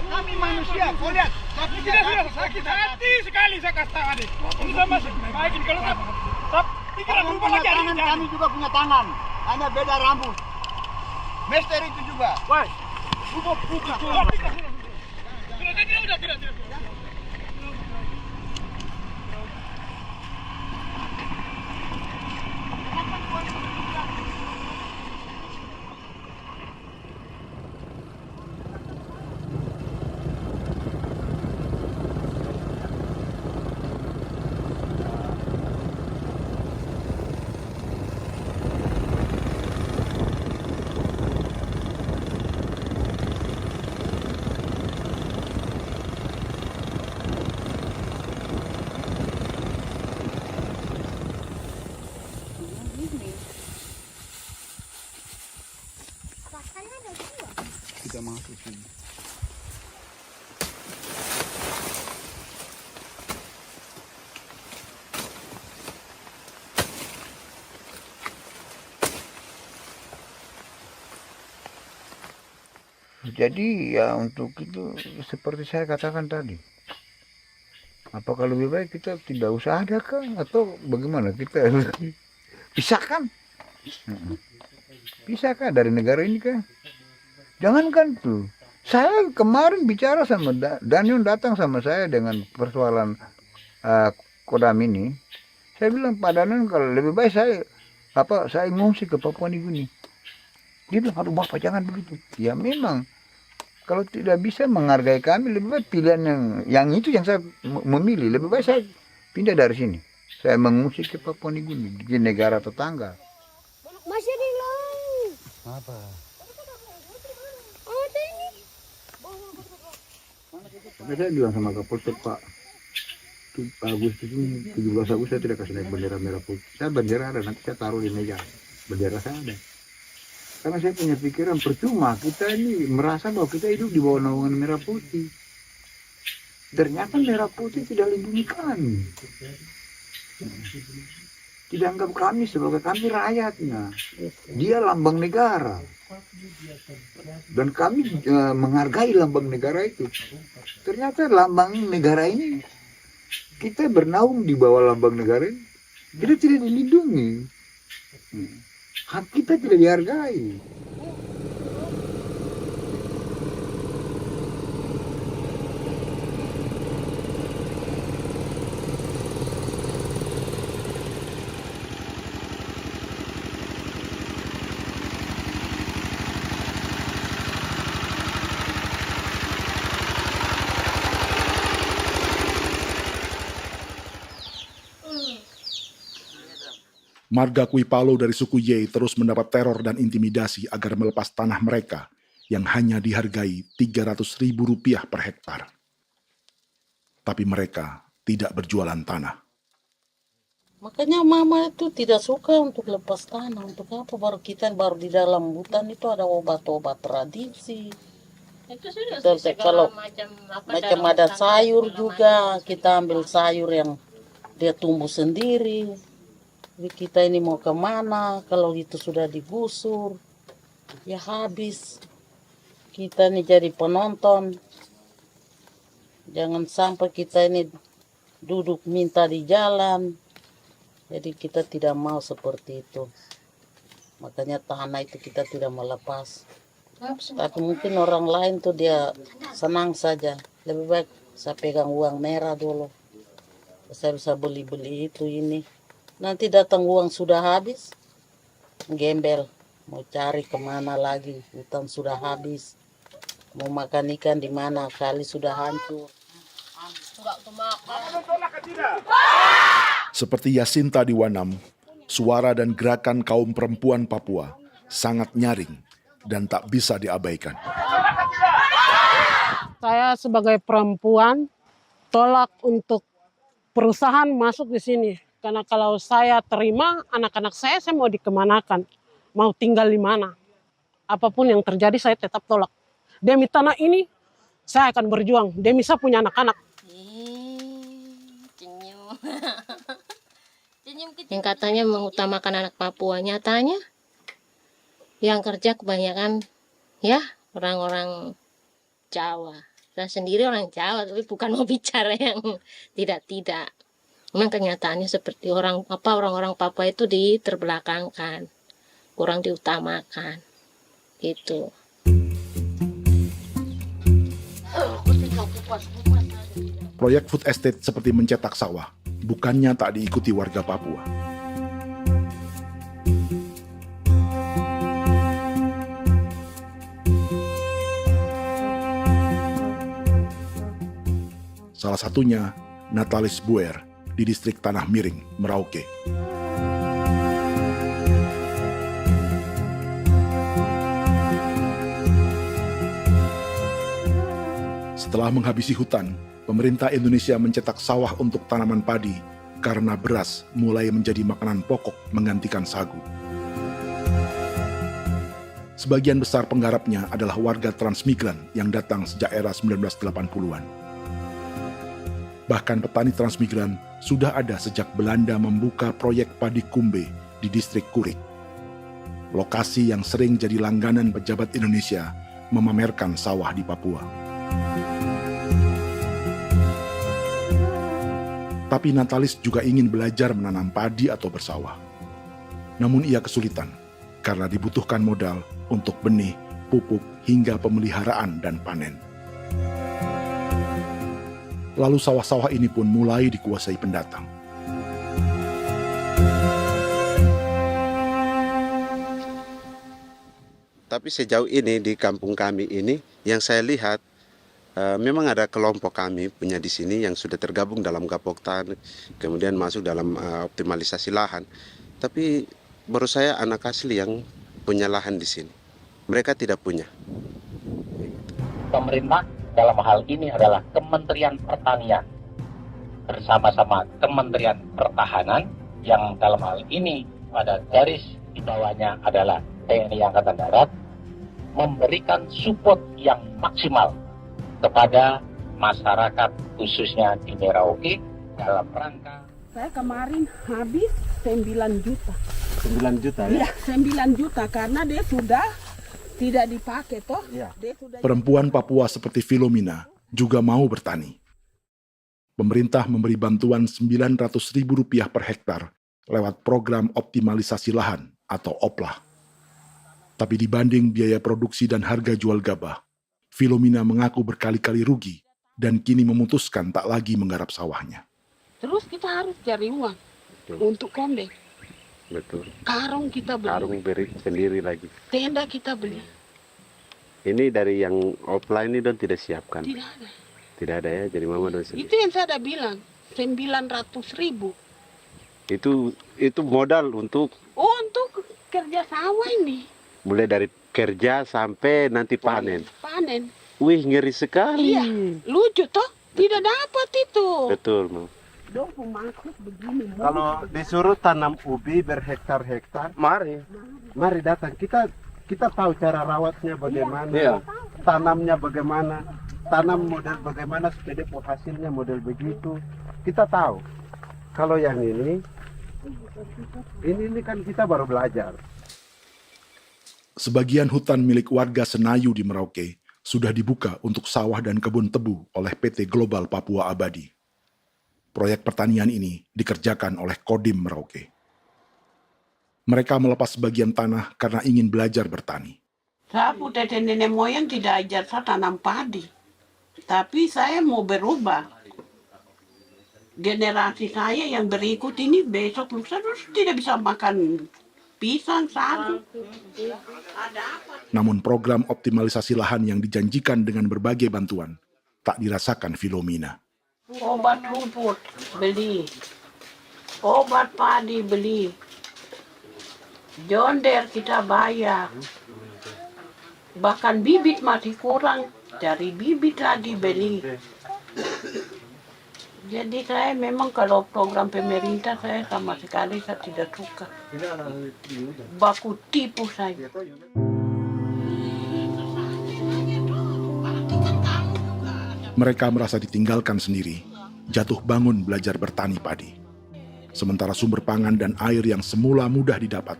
Speaker 8: Kami manusia, kau lihat. Tapi kita sudah sakit hati sekali saya katakan. Ini sama baikin kalau pikiran berubah lagi. Kami juga punya tangan, hanya beda rambut. Mister itu juga. Woi, buka. Tidak.
Speaker 18: Jadi ya untuk itu seperti saya katakan tadi, apakah lebih baik kita tidak usah ada kan atau bagaimana, kita pisahkan, pisahkan dari negara ini kan, jangankan tuh. Saya kemarin bicara sama Daniel, datang sama saya dengan persoalan Kodam ini. Saya bilang, Pak Daniel, kalau lebih baik saya ngungsi ke Papua Nugini. Dia bilang, aduh Bapak jangan begitu. Ya memang, kalau tidak bisa menghargai kami, lebih baik pilihan yang itu yang saya memilih. Lebih baik saya pindah dari sini. Saya mengungsi ke Papua Nugini, di negara tetangga.
Speaker 19: Masih di laut.
Speaker 18: Apa? Saya bilang sama Kapolsek, Pak, Agustus ini 17 Agustus saya tidak kasih naik bendera merah putih. Saya bendera ada, nanti saya taruh di meja. Bendera saya ada. Karena saya punya pikiran percuma kita ini merasa bahwa kita hidup di bawah naungan merah putih. Ternyata merah putih tidak lindungi kami. Tidak anggap kami sebagai kami rakyatnya. Dia lambang negara. Dan kami menghargai lambang negara itu. Ternyata lambang negara ini, kita bernaung di bawah lambang negara ini, kita tidak dilindungi. Hak kita tidak dihargai.
Speaker 1: Marga Kuipalo dari suku Ye terus mendapat teror dan intimidasi agar melepas tanah mereka yang hanya dihargai Rp300.000 per hektar. Tapi mereka tidak berjualan tanah.
Speaker 11: Makanya mama itu tidak suka untuk lepas tanah. Untuk apa? Baru di dalam hutan itu ada obat-obat tradisi.
Speaker 16: Itu sudah
Speaker 11: Kalau
Speaker 16: macam
Speaker 11: ada sayur juga, kita ambil sayur yang dia tumbuh sendiri. Jadi kita ini mau kemana, kalau itu sudah digusur, ya habis. Kita ini jadi penonton. Jangan sampai kita ini duduk minta di jalan. Jadi kita tidak mau seperti itu. Makanya tanah itu kita tidak melepas. Tapi mungkin orang lain tuh dia senang saja. Lebih baik saya pegang uang merah dulu. Saya bisa beli-beli itu ini. Nanti datang uang sudah habis, gembel. Mau cari kemana lagi, hutan sudah habis. Mau makan ikan di mana, kali sudah hancur.
Speaker 1: Seperti Yasinta di Wanam, suara dan gerakan kaum perempuan Papua sangat nyaring dan tak bisa diabaikan.
Speaker 20: Saya sebagai perempuan tolak untuk perusahaan masuk di sini. Karena kalau saya terima anak-anak saya mau dikemanakan, mau tinggal di mana. Apapun yang terjadi saya tetap tolak. Demi tanah ini saya akan berjuang, demi saya punya anak-anak.
Speaker 19: Yang katanya mengutamakan anak Papua, nyatanya yang kerja kebanyakan ya orang-orang Jawa. Saya sendiri orang Jawa, tapi bukan mau bicara yang tidak-tidak. Memang kenyataannya seperti orang-orang Papua itu diterbelakangkan, kurang diutamakan, gitu.
Speaker 1: Proyek food estate seperti mencetak sawah, bukannya tak diikuti warga Papua. Salah satunya Natalis Buer di distrik Tanah Miring, Merauke. Setelah menghabisi hutan, pemerintah Indonesia mencetak sawah untuk tanaman padi karena beras mulai menjadi makanan pokok menggantikan sagu. Sebagian besar penggarapnya adalah warga transmigran yang datang sejak era 1980-an. Bahkan petani transmigran sudah ada sejak Belanda membuka proyek padi kumbe di distrik Kurik. Lokasi yang sering jadi langganan pejabat Indonesia memamerkan sawah di Papua. Tapi Natalis juga ingin belajar menanam padi atau bersawah. Namun ia kesulitan karena dibutuhkan modal untuk benih, pupuk, hingga pemeliharaan dan panen. Lalu sawah-sawah ini pun mulai dikuasai pendatang.
Speaker 21: Tapi sejauh ini di kampung kami ini yang saya lihat memang ada kelompok kami punya di sini yang sudah tergabung dalam Gapoktan, kemudian masuk dalam optimalisasi lahan. Tapi baru saya anak asli yang punya lahan di sini. Mereka tidak punya.
Speaker 22: Pemerintah dalam hal ini adalah Kementerian Pertanian bersama-sama Kementerian Pertahanan yang dalam hal ini pada garis di bawahnya adalah TNI Angkatan Darat, memberikan support yang maksimal kepada masyarakat khususnya di Merauke dalam rangka.
Speaker 20: Saya kemarin habis 9 juta.
Speaker 21: 9 juta ya?
Speaker 20: Iya, 9 juta karena dia sudah tidak dipakai toh.
Speaker 21: Ya.
Speaker 20: Dia sudah...
Speaker 1: Perempuan Papua seperti Filomina juga mau bertani. Pemerintah memberi bantuan Rp900.000 per hektar lewat program optimalisasi lahan atau OPLAH. Tapi dibanding biaya produksi dan harga jual gabah, Filomina mengaku berkali-kali rugi dan kini memutuskan tak lagi menggarap sawahnya.
Speaker 20: Terus kita harus cari uang untuk kondek.
Speaker 21: Betul.
Speaker 20: Karung kita beli.
Speaker 21: Karung beri sendiri lagi.
Speaker 20: Tenda kita beli.
Speaker 21: Ini dari yang offline ini don tidak siapkan.
Speaker 20: Tidak ada.
Speaker 21: Tidak ada ya, jadi mama don sendiri.
Speaker 20: Itu yang saya ada bilang, 900.000.
Speaker 21: Itu modal untuk
Speaker 20: kerja sawah ini.
Speaker 21: Mulai dari kerja sampai nanti panen.
Speaker 20: Panen.
Speaker 21: Wih, ngeri sekali.
Speaker 20: Iya, lucu toh? Tidak dapat itu.
Speaker 21: Betul, Mam.
Speaker 20: Dong pemaksud begini.
Speaker 21: Kalau disuruh tanam ubi berhektar-hektar, mari datang. Kita tahu cara rawatnya bagaimana,
Speaker 20: Iya.
Speaker 21: tanamnya bagaimana, tanam model bagaimana supaya hasilnya model begitu. Kita tahu. Kalau yang ini kan kita baru belajar.
Speaker 1: Sebagian hutan milik warga Senayu di Merauke sudah dibuka untuk sawah dan kebun tebu oleh PT Global Papua Abadi. Proyek pertanian ini dikerjakan oleh Kodim Merauke. Mereka melepas sebagian tanah karena ingin belajar bertani.
Speaker 20: Saya punya nenek moyang tidak ajar saya tanam padi. Tapi saya mau berubah. Generasi saya yang berikut ini besok lusa tidak bisa makan pisang, sagu.
Speaker 1: Namun program optimalisasi lahan yang dijanjikan dengan berbagai bantuan tak dirasakan Filomina.
Speaker 20: Obat rumput beli, obat padi beli, jonder kita bayar, bahkan bibit masih kurang, cari bibit lagi beli. Jadi saya memang kalau program pemerintah saya sama sekali saya tidak suka. Baku tipu saya.
Speaker 1: Mereka merasa ditinggalkan sendiri, jatuh bangun belajar bertani padi. Sementara sumber pangan dan air yang semula mudah didapat,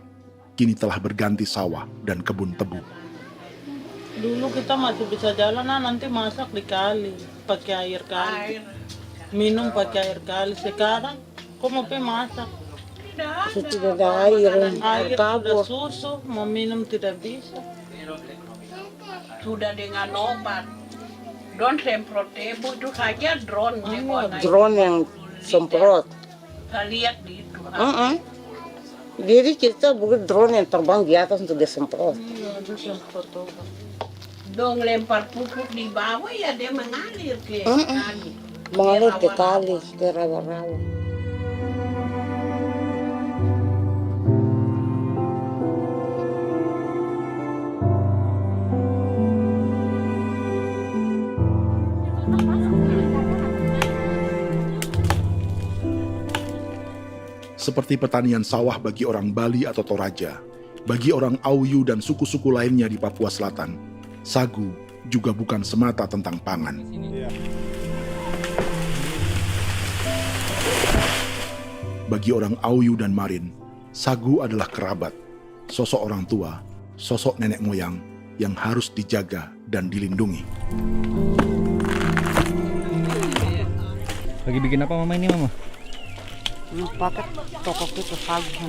Speaker 1: kini telah berganti sawah dan kebun tebu.
Speaker 23: Dulu kita masih bisa jalan, nanti masak di kali, pakai air kali. Minum pakai air kali. Sekarang, kok mau masak?
Speaker 20: Tidak ada air,
Speaker 23: Air sudah susu, mau minum tidak bisa.
Speaker 20: Sudah dengan obat. Drone semprot tebu itu saja drone.
Speaker 24: Drone yang semprot.
Speaker 20: Saya lihat di itu.
Speaker 24: Jadi kita bukan drone yang terbang di atas untuk disemprot.
Speaker 23: Iya, itu semprot obat.
Speaker 20: Dong lempar pupuk di bawah ya dia mengalir ke kali.
Speaker 24: Mengalir ke kali, ke rawa-rawa.
Speaker 1: Seperti pertanian sawah bagi orang Bali atau Toraja, bagi orang Auyu dan suku-suku lainnya di Papua Selatan, sagu juga bukan semata tentang pangan. Bagi orang Auyu dan Marin, sagu adalah kerabat, sosok orang tua, sosok nenek moyang yang harus dijaga dan dilindungi.
Speaker 3: Lagi bikin apa mama ini mama?
Speaker 11: Pakai toko itu sagu.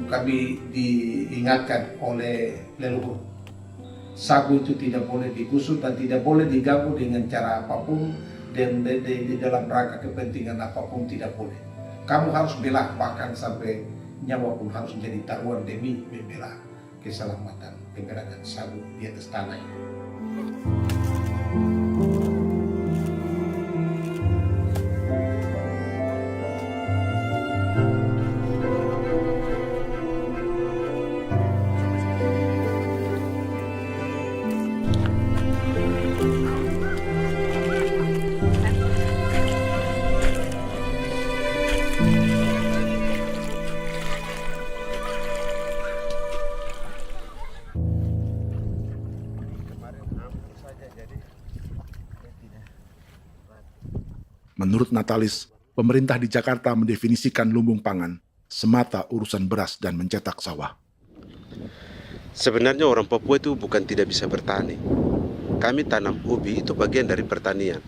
Speaker 5: Kami diingatkan oleh leluhur, sagu itu tidak boleh digusur dan tidak boleh diganggu dengan cara apapun, dan di dalam rangka kepentingan apapun tidak boleh. Kamu harus bela, bahkan sampai nyawa pun harus menjadi taruhan demi membela keselamatan pergerakan sagu di atas tanah ini.
Speaker 1: Menurut Natalis, pemerintah di Jakarta mendefinisikan lumbung pangan semata urusan beras dan mencetak sawah.
Speaker 21: Sebenarnya orang Papua itu bukan tidak bisa bertani. Kami tanam ubi itu bagian dari pertanian.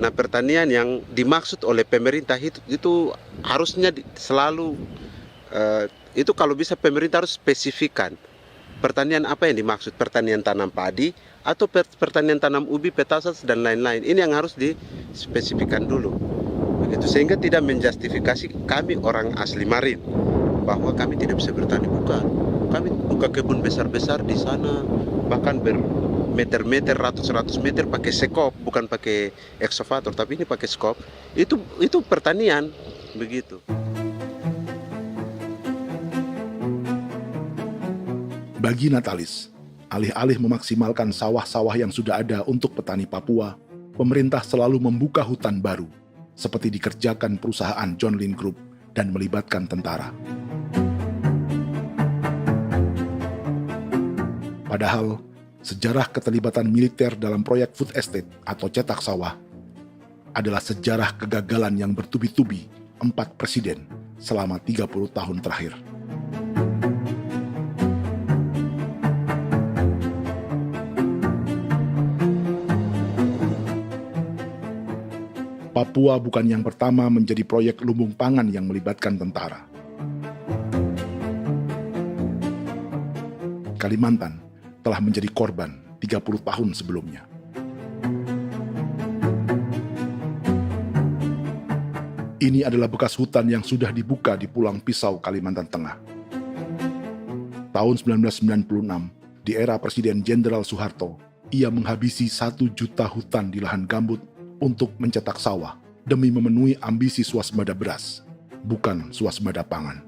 Speaker 21: Nah, pertanian yang dimaksud oleh pemerintah itu harusnya selalu itu kalau bisa pemerintah harus spesifikkan pertanian apa yang dimaksud, pertanian tanam padi atau pertanian tanam ubi, petasan dan lain-lain. Ini yang harus dispesifikkan dulu. Begitu, sehingga tidak menjustifikasi kami orang asli Marin bahwa kami tidak bisa bertani. Bukan. Kami buka kebun besar-besar di sana, bahkan bermeter-meter, ratus-ratus meter pakai sekop, bukan pakai ekskavator, tapi ini pakai skop. Itu pertanian, begitu.
Speaker 1: Bagi Natalis, alih-alih memaksimalkan sawah-sawah yang sudah ada untuk petani Papua, pemerintah selalu membuka hutan baru, seperti dikerjakan perusahaan John Lynn Group dan melibatkan tentara. Padahal, sejarah keterlibatan militer dalam proyek food estate atau cetak sawah adalah sejarah kegagalan yang bertubi-tubi 4 presiden selama 30 tahun terakhir. Papua bukan yang pertama menjadi proyek lumbung pangan yang melibatkan tentara. Kalimantan telah menjadi korban 30 tahun sebelumnya. Ini adalah bekas hutan yang sudah dibuka di Pulang Pisau, Kalimantan Tengah. Tahun 1996, di era Presiden Jenderal Soeharto, ia menghabisi 1 juta hutan di lahan gambut untuk mencetak sawah demi memenuhi ambisi swasembada beras, bukan swasembada pangan.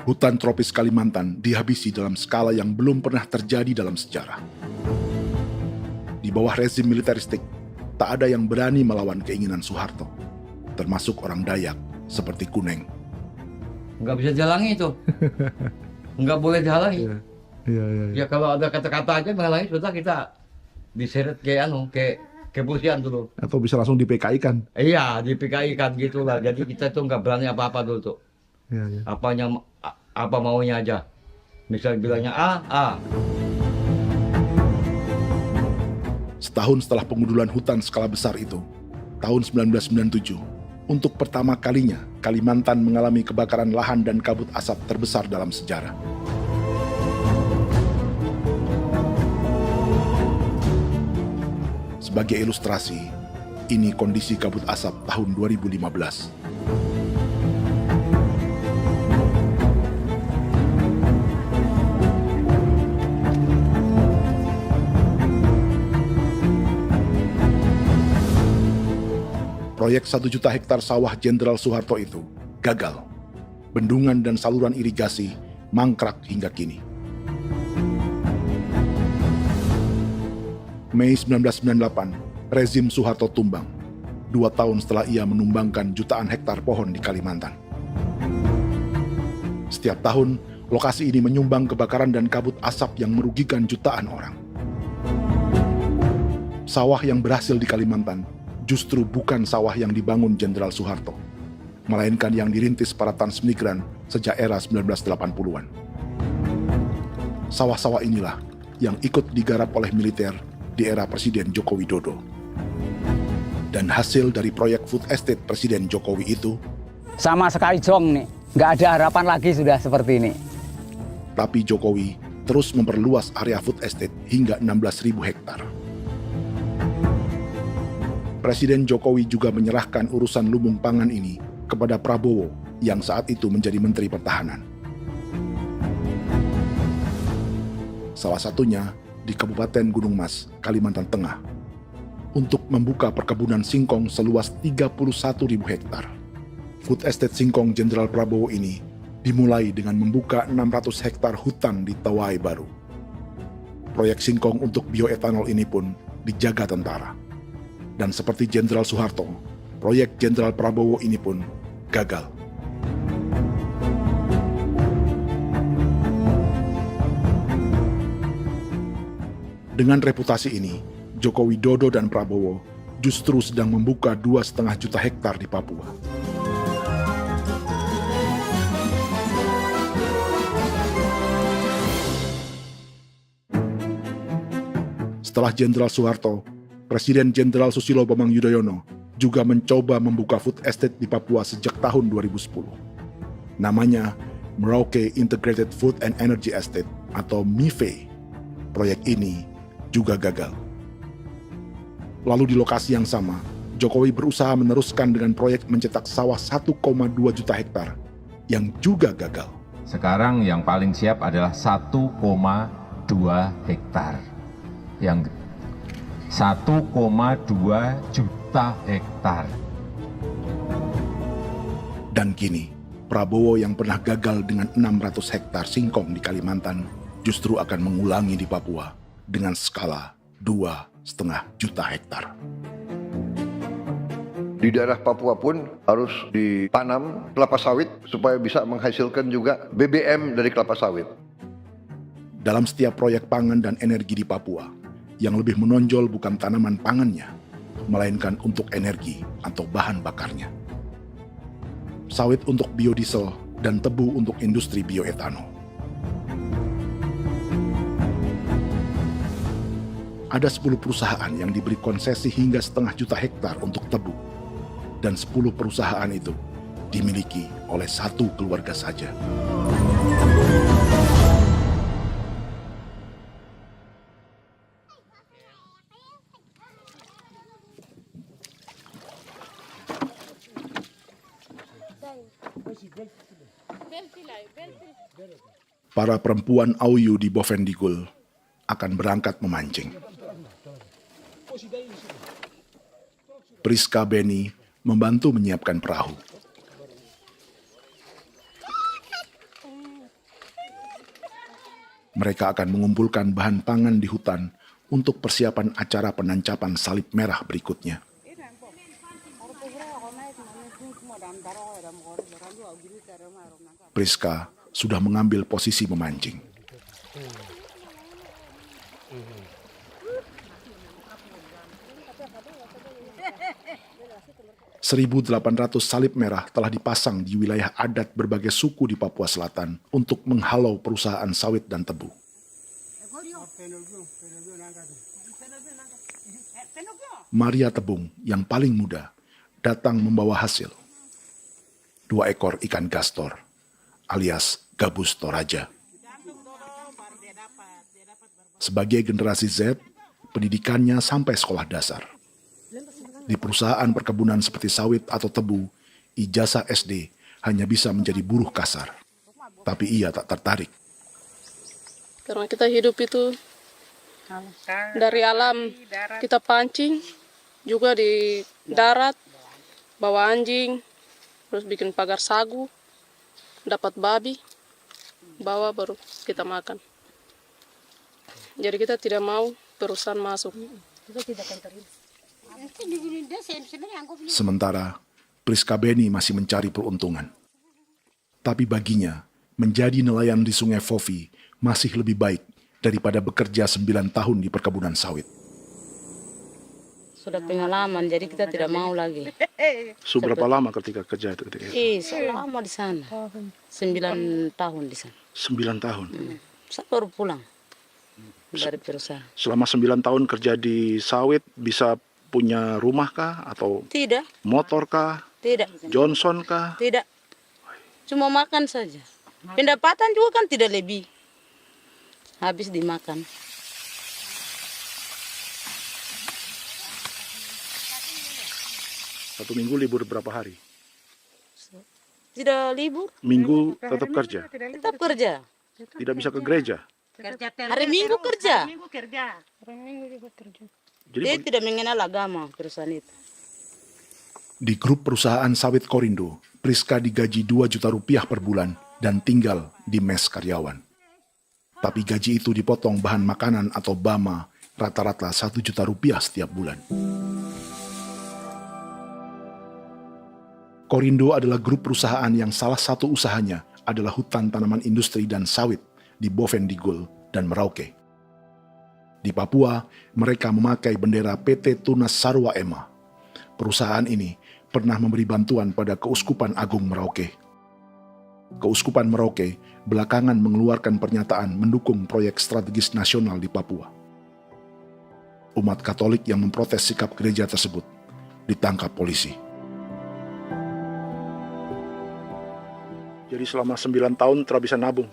Speaker 1: Hutan tropis Kalimantan dihabisi dalam skala yang belum pernah terjadi dalam sejarah. Di bawah rezim militeristik, tak ada yang berani melawan keinginan Soeharto, termasuk orang Dayak seperti Kuneng.
Speaker 6: Nggak bisa dihalangi itu. Nggak boleh dihalangi. Ya kalau ada kata-kata aja menghalangi, sudah kita diseret ke kepolisian dulu.
Speaker 1: Atau bisa langsung di PKI-kan.
Speaker 6: Iya, di PKI-kan gitulah. Jadi kita tuh nggak berani apa-apa dulu tuh. Apa maunya aja. Misal bilangnya A.
Speaker 1: Setahun setelah pengundulan hutan skala besar itu, tahun 1997, untuk pertama kalinya Kalimantan mengalami kebakaran lahan dan kabut asap terbesar dalam sejarah. Sebagai ilustrasi, ini kondisi kabut asap tahun 2015. Proyek 1 juta hektar sawah Jenderal Soeharto itu gagal. Bendungan dan saluran irigasi mangkrak hingga kini. Mei 1998, rezim Soeharto tumbang, 2 tahun setelah ia menumbangkan jutaan hektar pohon di Kalimantan. Setiap tahun, lokasi ini menyumbang kebakaran dan kabut asap yang merugikan jutaan orang. Sawah yang berhasil di Kalimantan justru bukan sawah yang dibangun Jenderal Soeharto, melainkan yang dirintis para transmigran sejak era 1980-an. Sawah-sawah inilah yang ikut digarap oleh militer di era Presiden Joko Widodo. Dan hasil dari proyek food estate Presiden Jokowi itu
Speaker 3: sama sekali jong nih, nggak ada harapan lagi sudah seperti ini.
Speaker 1: Tapi Jokowi terus memperluas area food estate hingga 16.000 hektar. Presiden Jokowi juga menyerahkan urusan lumbung pangan ini kepada Prabowo yang saat itu menjadi Menteri Pertahanan. Salah satunya di Kabupaten Gunung Mas, Kalimantan Tengah, untuk membuka perkebunan singkong seluas 31.000 hektar. Food Estate Singkong Jenderal Prabowo ini dimulai dengan membuka 600 hektar hutan di Tawai Baru. Proyek singkong untuk bioetanol ini pun dijaga tentara. Dan seperti Jenderal Soeharto, proyek Jenderal Prabowo ini pun gagal. Dengan reputasi ini, Joko Widodo dan Prabowo justru sedang membuka 2,5 juta hektar di Papua. Setelah Jenderal Soeharto, Presiden Jenderal Susilo Bambang Yudhoyono juga mencoba membuka food estate di Papua sejak tahun 2010. Namanya Merauke Integrated Food and Energy Estate atau MIFE. Proyek ini juga gagal. Lalu di lokasi yang sama, Jokowi berusaha meneruskan dengan proyek mencetak sawah 1,2 juta hektar yang juga gagal.
Speaker 7: Sekarang yang paling siap adalah 1,2 hektar. Yang 1,2 juta hektar.
Speaker 1: Dan kini, Prabowo yang pernah gagal dengan 600 hektar singkong di Kalimantan justru akan mengulangi di Papua dengan skala 2,5 juta hektar.
Speaker 4: Di daerah Papua pun harus ditanam kelapa sawit supaya bisa menghasilkan juga BBM dari kelapa sawit.
Speaker 1: Dalam setiap proyek pangan dan energi di Papua, yang lebih menonjol bukan tanaman pangannya, melainkan untuk energi atau bahan bakarnya. Sawit untuk biodiesel dan tebu untuk industri bioetanol. Ada 10 perusahaan yang diberi konsesi hingga 0,5 juta hektar untuk tebu. Dan 10 perusahaan itu dimiliki oleh satu keluarga saja. Para perempuan Auyu di Bovendigul akan berangkat memancing. Priska Beni membantu menyiapkan perahu. Mereka akan mengumpulkan bahan pangan di hutan untuk persiapan acara penancapan salib merah berikutnya. Priska sudah mengambil posisi memancing. .800 salib merah telah dipasang di wilayah adat berbagai suku di Papua Selatan untuk menghalau perusahaan sawit dan tebu. Maria Tebung yang paling muda datang membawa hasil. 2 ekor ikan gastor alias gabus toraja. Sebagai generasi Z, pendidikannya sampai sekolah dasar. Di perusahaan perkebunan seperti sawit atau tebu, ijazah SD hanya bisa menjadi buruh kasar. Tapi ia tak tertarik.
Speaker 16: Karena kita hidup itu dari alam, kita pancing, juga di darat, bawa anjing, terus bikin pagar sagu, dapat babi, bawa baru kita makan. Jadi kita tidak mau perusahaan masuk.
Speaker 1: Sementara Priska Beni masih mencari peruntungan. Tapi baginya, menjadi nelayan di Sungai Fofi masih lebih baik daripada bekerja 9 tahun di perkebunan sawit.
Speaker 24: sudah pengalaman, jadi kita tidak mau lagi.
Speaker 1: Seberapa lama ketika kerja itu?
Speaker 24: Selama di sana. 9 tahun di sana.
Speaker 1: 9 tahun?
Speaker 24: Saya baru pulang dari perusahaan.
Speaker 1: Selama 9 tahun kerja di sawit, bisa punya rumah kah? Atau
Speaker 24: Tidak.
Speaker 1: motor kah?
Speaker 24: Tidak.
Speaker 1: Johnson kah?
Speaker 24: Tidak. Cuma makan saja. Pendapatan juga kan tidak lebih. Habis dimakan.
Speaker 1: Satu minggu libur berapa hari?
Speaker 24: Tidak libur.
Speaker 1: Minggu tetap kerja?
Speaker 24: Tetap kerja.
Speaker 1: Tidak bisa ke gereja?
Speaker 24: Hari Minggu kerja.
Speaker 20: Hari Minggu juga kerja.
Speaker 24: Dia tidak mengenal agama perusahaan itu.
Speaker 1: Di grup perusahaan sawit Korindo, Priska digaji 2 juta rupiah per bulan dan tinggal di mes karyawan. Tapi gaji itu dipotong bahan makanan atau BAMA rata-rata 1 juta rupiah setiap bulan. Korindo adalah grup perusahaan yang salah satu usahanya adalah hutan tanaman industri dan sawit di Bovendigul dan Merauke. Di Papua, mereka memakai bendera PT Tunas Sarwa Ema. Perusahaan ini pernah memberi bantuan pada Keuskupan Agung Merauke. Keuskupan Merauke belakangan mengeluarkan pernyataan mendukung proyek strategis nasional di Papua. Umat Katolik yang memprotes sikap gereja tersebut ditangkap polisi. Jadi selama 9 tahun tidak bisa nabung?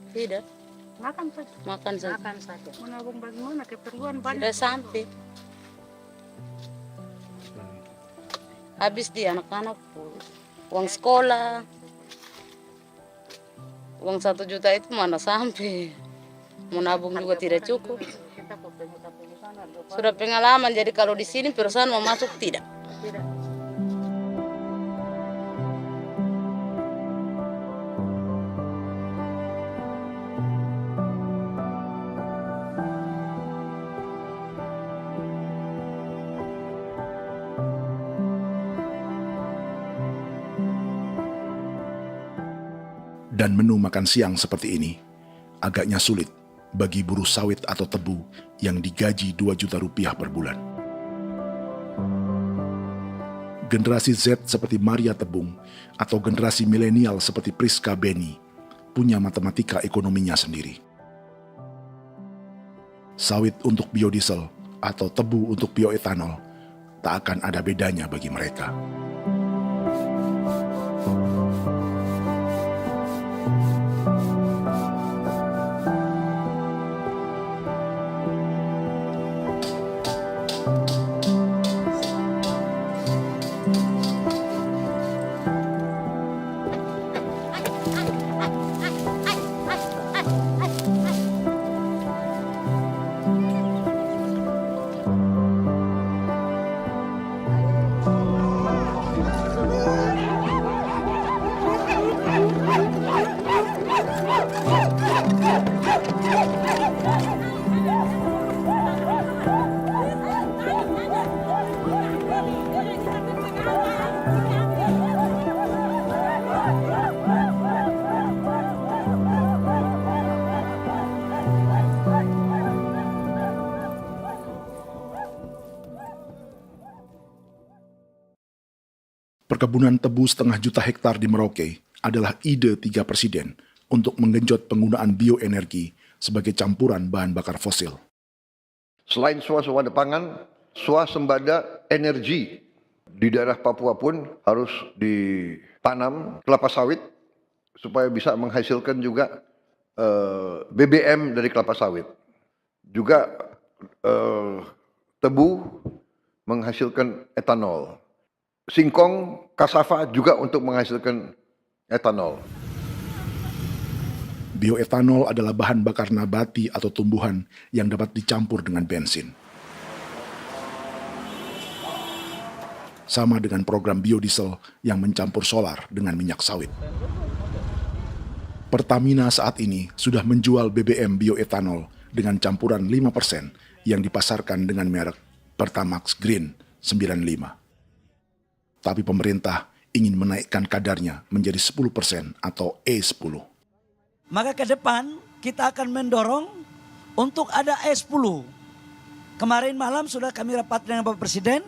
Speaker 24: Tidak.
Speaker 20: Makan saja.
Speaker 24: Makan saja.
Speaker 20: Makan saja. Menabung bagaimana? Keperluan banyak.
Speaker 24: Tidak sampai. Habis di anak-anak uang sekolah. Uang 1 juta itu mana sampai. Menabung juga tidak cukup. Sudah pengalaman, jadi kalau di sini perusahaan mau masuk tidak.
Speaker 1: Dan menu makan siang seperti ini agaknya sulit bagi buruh sawit atau tebu yang digaji 2 juta rupiah per bulan. Generasi Z seperti Maria Tebung atau generasi milenial seperti Priska Beni punya matematika ekonominya sendiri. Sawit untuk biodiesel atau tebu untuk bioetanol tak akan ada bedanya bagi mereka. Perkebunan tebu 1,5 juta hektar di Merauke adalah ide 3 presiden untuk menggenjot penggunaan bioenergi sebagai campuran bahan bakar fosil.
Speaker 4: Selain swasembada pangan, swasembada energi di daerah Papua pun harus ditanam kelapa sawit supaya bisa menghasilkan juga BBM dari kelapa sawit. Juga tebu menghasilkan etanol. Singkong, kasava juga untuk menghasilkan etanol.
Speaker 1: Bioetanol adalah bahan bakar nabati atau tumbuhan yang dapat dicampur dengan bensin. Sama dengan program biodiesel yang mencampur solar dengan minyak sawit. Pertamina saat ini sudah menjual BBM bioetanol dengan campuran 5% yang dipasarkan dengan merek Pertamax Green 95. Tapi pemerintah ingin menaikkan kadarnya menjadi 10% atau E10.
Speaker 2: Maka ke depan kita akan mendorong untuk ada E10. Kemarin malam sudah kami rapat dengan Bapak Presiden.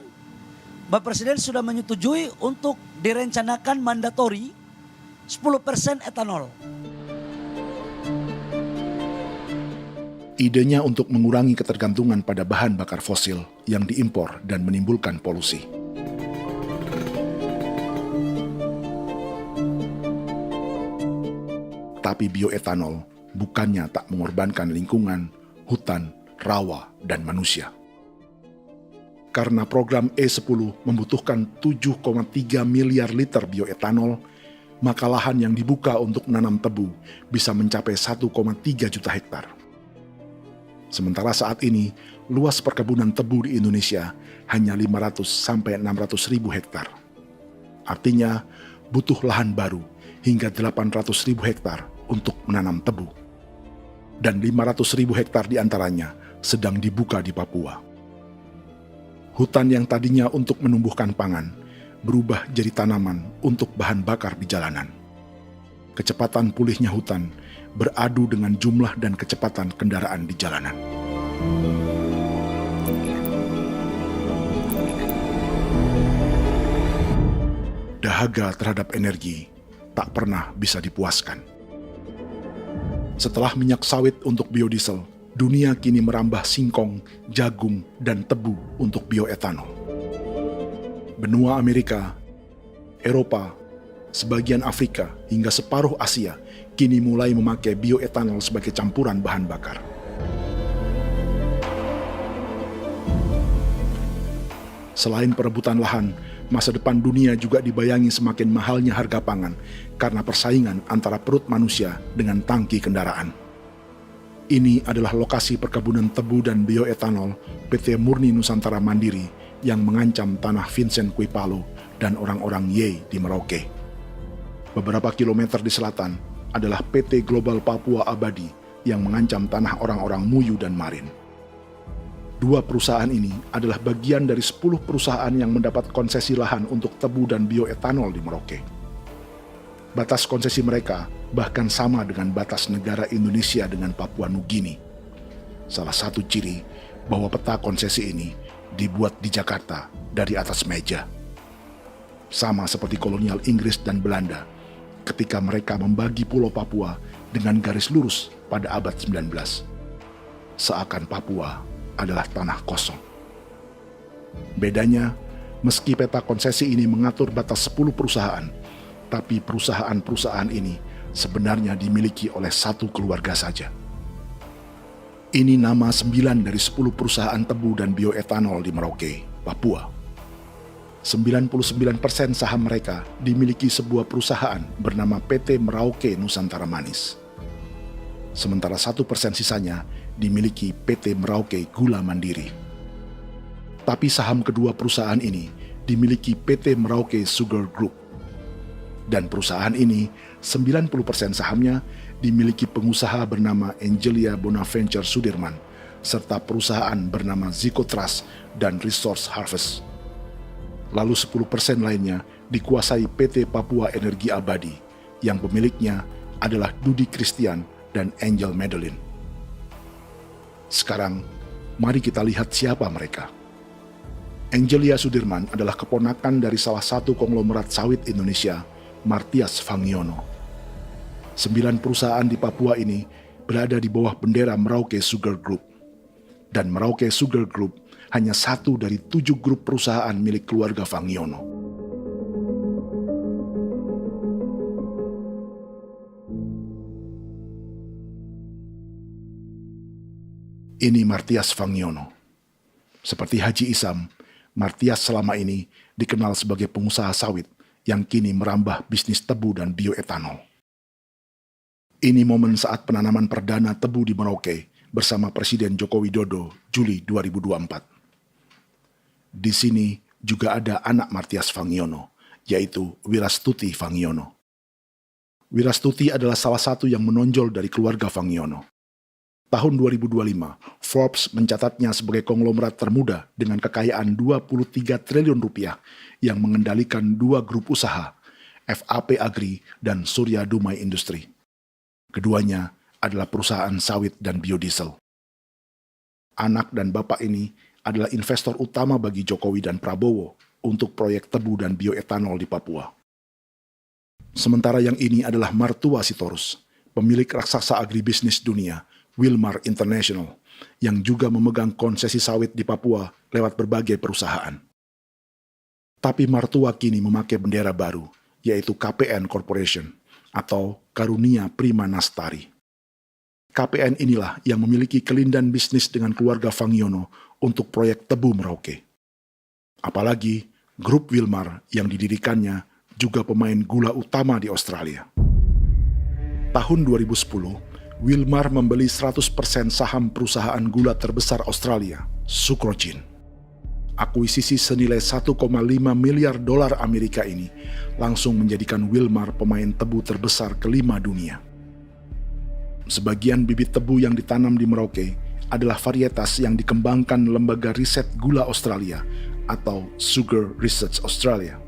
Speaker 2: Bapak Presiden sudah menyetujui untuk direncanakan mandatori 10% etanol.
Speaker 1: Idenya untuk mengurangi ketergantungan pada bahan bakar fosil yang diimpor dan menimbulkan polusi. Tapi bioetanol bukannya tak mengorbankan lingkungan, hutan, rawa, dan manusia. Karena program E10 membutuhkan 7,3 miliar liter bioetanol, maka lahan yang dibuka untuk menanam tebu bisa mencapai 1,3 juta hektar. Sementara saat ini, luas perkebunan tebu di Indonesia hanya 500 sampai 600 ribu hektar. Artinya, butuh lahan baru hingga 800 ribu hektar untuk menanam tebu. Dan 500 ribu hektar diantaranya sedang dibuka di Papua. Hutan yang tadinya untuk menumbuhkan pangan berubah jadi tanaman untuk bahan bakar di jalanan. Kecepatan pulihnya hutan beradu dengan jumlah dan kecepatan kendaraan di jalanan. Dahaga terhadap energi tak pernah bisa dipuaskan. Setelah minyak sawit untuk biodiesel, dunia kini merambah singkong, jagung, dan tebu untuk bioetanol. Benua Amerika, Eropa, sebagian Afrika, hingga separuh Asia kini mulai memakai bioetanol sebagai campuran bahan bakar. Selain perebutan lahan, masa depan dunia juga dibayangi semakin mahalnya harga pangan karena persaingan antara perut manusia dengan tangki kendaraan. Ini adalah lokasi perkebunan tebu dan bioetanol PT Murni Nusantara Mandiri yang mengancam tanah Vincent Quipalo dan orang-orang Ye di Merauke. Beberapa kilometer di selatan adalah PT Global Papua Abadi yang mengancam tanah orang-orang Muyu dan Marin. Dua perusahaan ini adalah bagian dari 10 perusahaan yang mendapat konsesi lahan untuk tebu dan bioetanol di Merauke. Batas konsesi mereka bahkan sama dengan batas negara Indonesia dengan Papua Nugini. Salah satu ciri bahwa peta konsesi ini dibuat di Jakarta dari atas meja. Sama seperti kolonial Inggris dan Belanda ketika mereka membagi Pulau Papua dengan garis lurus pada abad 19. Seakan Papua adalah tanah kosong. Bedanya, meski peta konsesi ini mengatur batas 10 perusahaan, tapi perusahaan-perusahaan ini sebenarnya dimiliki oleh satu keluarga saja. Ini nama 9 dari 10 perusahaan tebu dan bioetanol di Merauke, Papua. 99% saham mereka dimiliki sebuah perusahaan bernama PT Merauke Nusantara Manis. Sementara 1% sisanya dimiliki PT Merauke Gula Mandiri. Tapi saham kedua perusahaan ini dimiliki PT Merauke Sugar Group. Dan perusahaan ini, 90% sahamnya dimiliki pengusaha bernama Angelia Bonaventure Sudirman, serta perusahaan bernama Zico Trust dan Resource Harvest. Lalu 10% lainnya dikuasai PT Papua Energi Abadi, yang pemiliknya adalah Dudi Christian dan Angel Madeline. Sekarang, mari kita lihat siapa mereka. Angelia Sudirman adalah keponakan dari salah satu konglomerat sawit Indonesia, Martias Fangiono. 9 perusahaan di Papua ini berada di bawah bendera Merauke Sugar Group. Dan Merauke Sugar Group hanya satu dari 7 grup perusahaan milik keluarga Fangiono. Ini Martias Fangiono. Seperti Haji Isam, Martias selama ini dikenal sebagai pengusaha sawit yang kini merambah bisnis tebu dan bioetanol. Ini momen saat penanaman perdana tebu di Merauke bersama Presiden Joko Widodo Juli 2024. Di sini juga ada anak Martias Fangiono, yaitu Wirastuti Fangiono. Wirastuti adalah salah satu yang menonjol dari keluarga Fangiono. Tahun 2025, Forbes mencatatnya sebagai konglomerat termuda dengan kekayaan 23 triliun rupiah yang mengendalikan 2 grup usaha, FAP Agri dan Surya Dumai Industri. Keduanya adalah perusahaan sawit dan biodiesel. Anak dan bapak ini adalah investor utama bagi Jokowi dan Prabowo untuk proyek tebu dan bioetanol di Papua. Sementara yang ini adalah mertua Sitorus, pemilik raksasa agribisnis dunia, Wilmar International, yang juga memegang konsesi sawit di Papua lewat berbagai perusahaan. Tapi mertua kini memakai bendera baru, yaitu KPN Corporation atau Karunia Prima Nastari. KPN inilah yang memiliki kelindan bisnis dengan keluarga Fangiono untuk proyek tebu Merauke. Apalagi grup Wilmar yang didirikannya juga pemain gula utama di Australia. Tahun 2010, Wilmar membeli 100% saham perusahaan gula terbesar Australia, Sucrogin. Akuisisi senilai 1,5 miliar dolar Amerika ini langsung menjadikan Wilmar pemain tebu terbesar kelima dunia. Sebagian bibit tebu yang ditanam di Merauke adalah varietas yang dikembangkan Lembaga Riset Gula Australia atau Sugar Research Australia.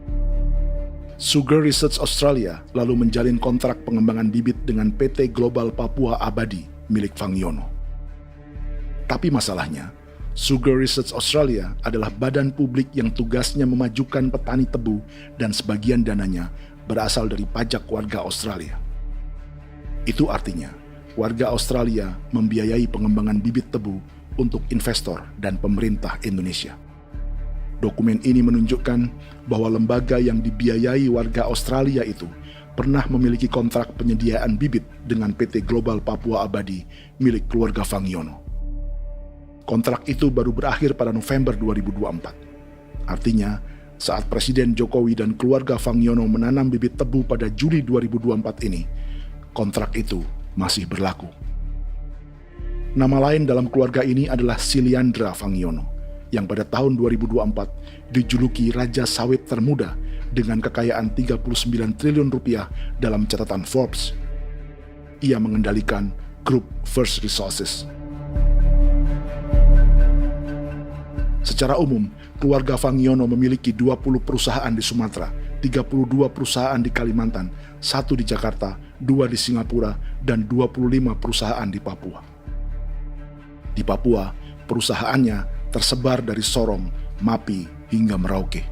Speaker 1: Sugar Research Australia lalu menjalin kontrak pengembangan bibit dengan PT Global Papua Abadi milik Fangiono. Tapi masalahnya, Sugar Research Australia adalah badan publik yang tugasnya memajukan petani tebu dan sebagian dananya berasal dari pajak warga Australia. Itu artinya, warga Australia membiayai pengembangan bibit tebu untuk investor dan pemerintah Indonesia. Dokumen ini menunjukkan bahwa lembaga yang dibiayai warga Australia itu pernah memiliki kontrak penyediaan bibit dengan PT Global Papua Abadi milik keluarga Fangiono. Kontrak itu baru berakhir pada November 2024. Artinya, saat Presiden Jokowi dan keluarga Fangiono menanam bibit tebu pada Juli 2024 ini, kontrak itu masih berlaku. Nama lain dalam keluarga ini adalah Siliandra Fangiono, yang pada tahun 2024 dijuluki Raja Sawit Termuda dengan kekayaan 39 triliun rupiah dalam catatan Forbes. Ia mengendalikan grup First Resources. Secara umum, keluarga Fangiono memiliki 20 perusahaan di Sumatera, 32 perusahaan di Kalimantan, 1 di Jakarta, 2 di Singapura, dan 25 perusahaan di Papua. Di Papua, perusahaannya tersebar dari Sorong, Mapi, hingga Merauke.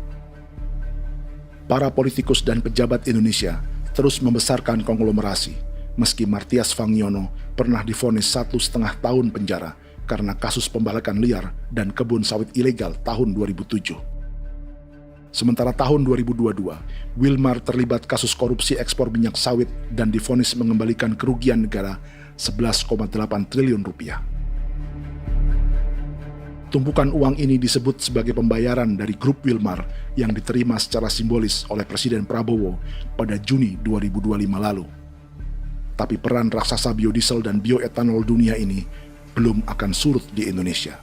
Speaker 1: Para politikus dan pejabat Indonesia terus membesarkan konglomerasi, meski Martias Fangiono pernah divonis 1,5 tahun penjara karena kasus pembalakan liar dan kebun sawit ilegal tahun 2007. Sementara tahun 2022, Wilmar terlibat kasus korupsi ekspor minyak sawit dan divonis mengembalikan kerugian negara 11,8 triliun rupiah. Tumpukan uang ini disebut sebagai pembayaran dari grup Wilmar yang diterima secara simbolis oleh Presiden Prabowo pada Juni 2025 lalu. Tapi peran raksasa biodiesel dan bioetanol dunia ini belum akan surut di Indonesia.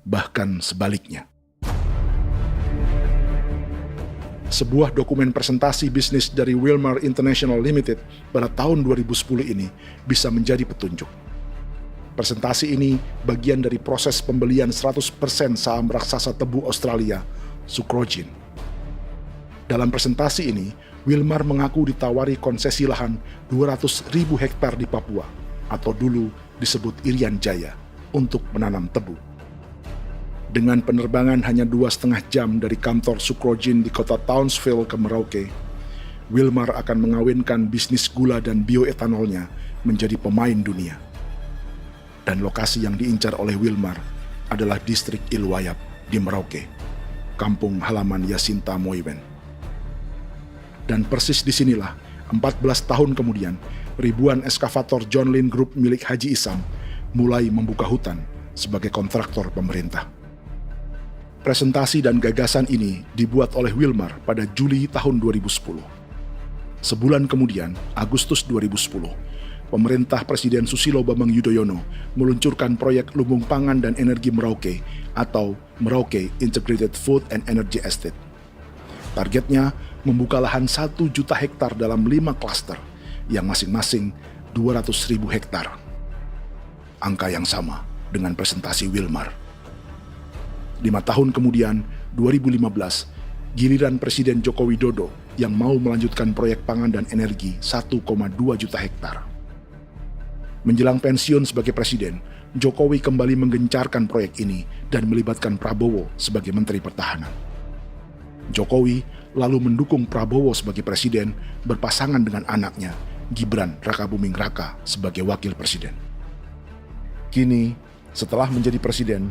Speaker 1: Bahkan sebaliknya. Sebuah dokumen presentasi bisnis dari Wilmar International Limited pada tahun 2010 ini bisa menjadi petunjuk. Presentasi ini bagian dari proses pembelian 100% saham raksasa tebu Australia, Sucrogin. Dalam presentasi ini, Wilmar mengaku ditawari konsesi lahan 200.000 hektar di Papua, atau dulu disebut Irian Jaya, untuk menanam tebu. Dengan penerbangan hanya 2,5 jam dari kantor Sucrogin di kota Townsville ke Merauke, Wilmar akan mengawinkan bisnis gula dan bioetanolnya menjadi pemain dunia. Dan lokasi yang diincar oleh Wilmar adalah distrik Ilwayap di Merauke, kampung halaman Yasinta Moiwen. Dan persis disinilah, 14 tahun kemudian, ribuan eskavator John Lynn Group milik Haji Isam mulai membuka hutan sebagai kontraktor pemerintah. Presentasi dan gagasan ini dibuat oleh Wilmar pada Juli tahun 2010. Sebulan kemudian, Agustus 2010, pemerintah Presiden Susilo Bambang Yudhoyono meluncurkan proyek Lumbung Pangan dan Energi Merauke atau Merauke Integrated Food and Energy Estate. Targetnya membuka lahan 1 juta hektar dalam 5 klaster yang masing-masing 200.000 hektar. Angka yang sama dengan presentasi Wilmar. 5 tahun kemudian, 2015, giliran Presiden Joko Widodo yang mau melanjutkan proyek pangan dan energi 1,2 juta hektar. Menjelang pensiun sebagai presiden, Jokowi kembali menggencarkan proyek ini dan melibatkan Prabowo sebagai Menteri Pertahanan. Jokowi lalu mendukung Prabowo sebagai presiden berpasangan dengan anaknya, Gibran Rakabuming Raka sebagai wakil presiden. Kini, setelah menjadi presiden,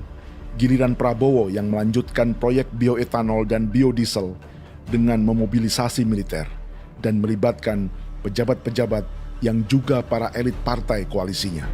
Speaker 1: giliran Prabowo yang melanjutkan proyek bioetanol dan biodiesel dengan memobilisasi militer dan melibatkan pejabat-pejabat yang juga para elit partai koalisinya.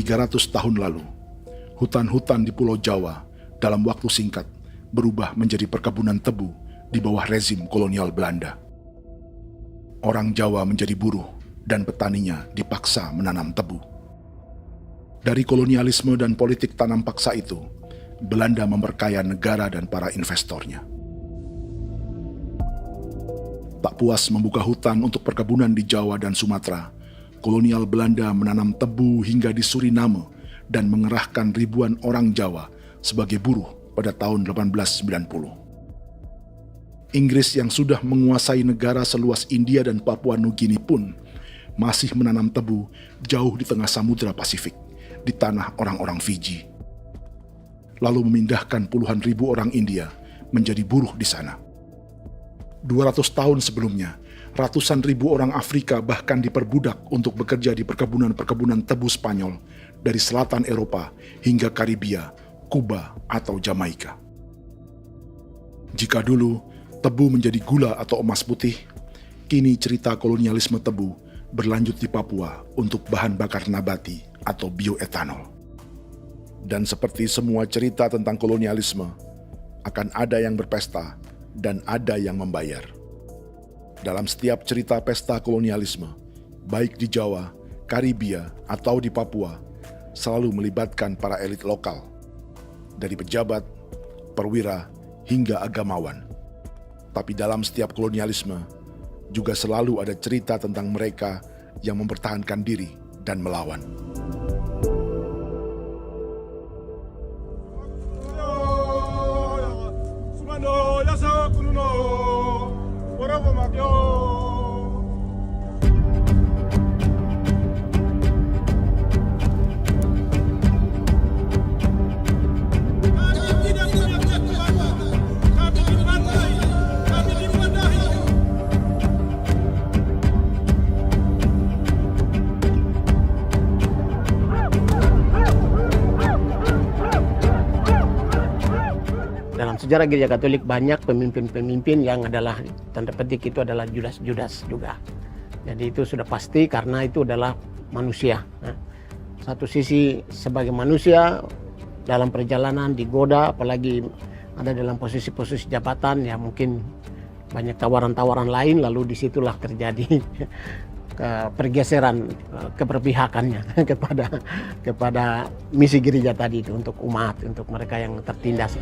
Speaker 1: ...300 tahun lalu, hutan-hutan di Pulau Jawa dalam waktu singkat berubah menjadi perkebunan tebu di bawah rezim kolonial Belanda. Orang Jawa menjadi buruh dan petaninya dipaksa menanam tebu. Dari kolonialisme dan politik tanam paksa itu, Belanda memperkaya negara dan para investornya. Tak puas membuka hutan untuk perkebunan di Jawa dan Sumatera, kolonial Belanda menanam tebu hingga di Suriname dan mengerahkan ribuan orang Jawa sebagai buruh pada tahun 1890. Inggris yang sudah menguasai negara seluas India dan Papua Nugini pun masih menanam tebu jauh di tengah Samudra Pasifik, di tanah orang-orang Fiji. Lalu memindahkan puluhan ribu orang India menjadi buruh di sana. 200 tahun sebelumnya, ratusan ribu orang Afrika bahkan diperbudak untuk bekerja di perkebunan-perkebunan tebu Spanyol dari selatan Eropa hingga Karibia, Kuba, atau Jamaika. Jika dulu tebu menjadi gula atau emas putih, kini cerita kolonialisme tebu berlanjut di Papua untuk bahan bakar nabati atau bioetanol. Dan seperti semua cerita tentang kolonialisme, akan ada yang berpesta dan ada yang membayar. Dalam setiap cerita pesta kolonialisme, baik di Jawa, Karibia, atau di Papua, selalu melibatkan para elit lokal, dari pejabat, perwira, hingga agamawan. Tapi dalam setiap kolonialisme, juga selalu ada cerita tentang mereka yang mempertahankan diri dan melawan.
Speaker 9: Dalam sejarah gereja Katolik banyak pemimpin-pemimpin yang adalah tanda petik itu adalah Judas juga. Jadi itu sudah pasti karena itu adalah manusia. Satu sisi sebagai manusia dalam perjalanan digoda, apalagi ada dalam posisi-posisi jabatan, ya mungkin banyak tawaran-tawaran lain, lalu disitulah terjadi pergeseran keberpihakannya kepada misi gereja tadi itu untuk umat, untuk mereka yang tertindas.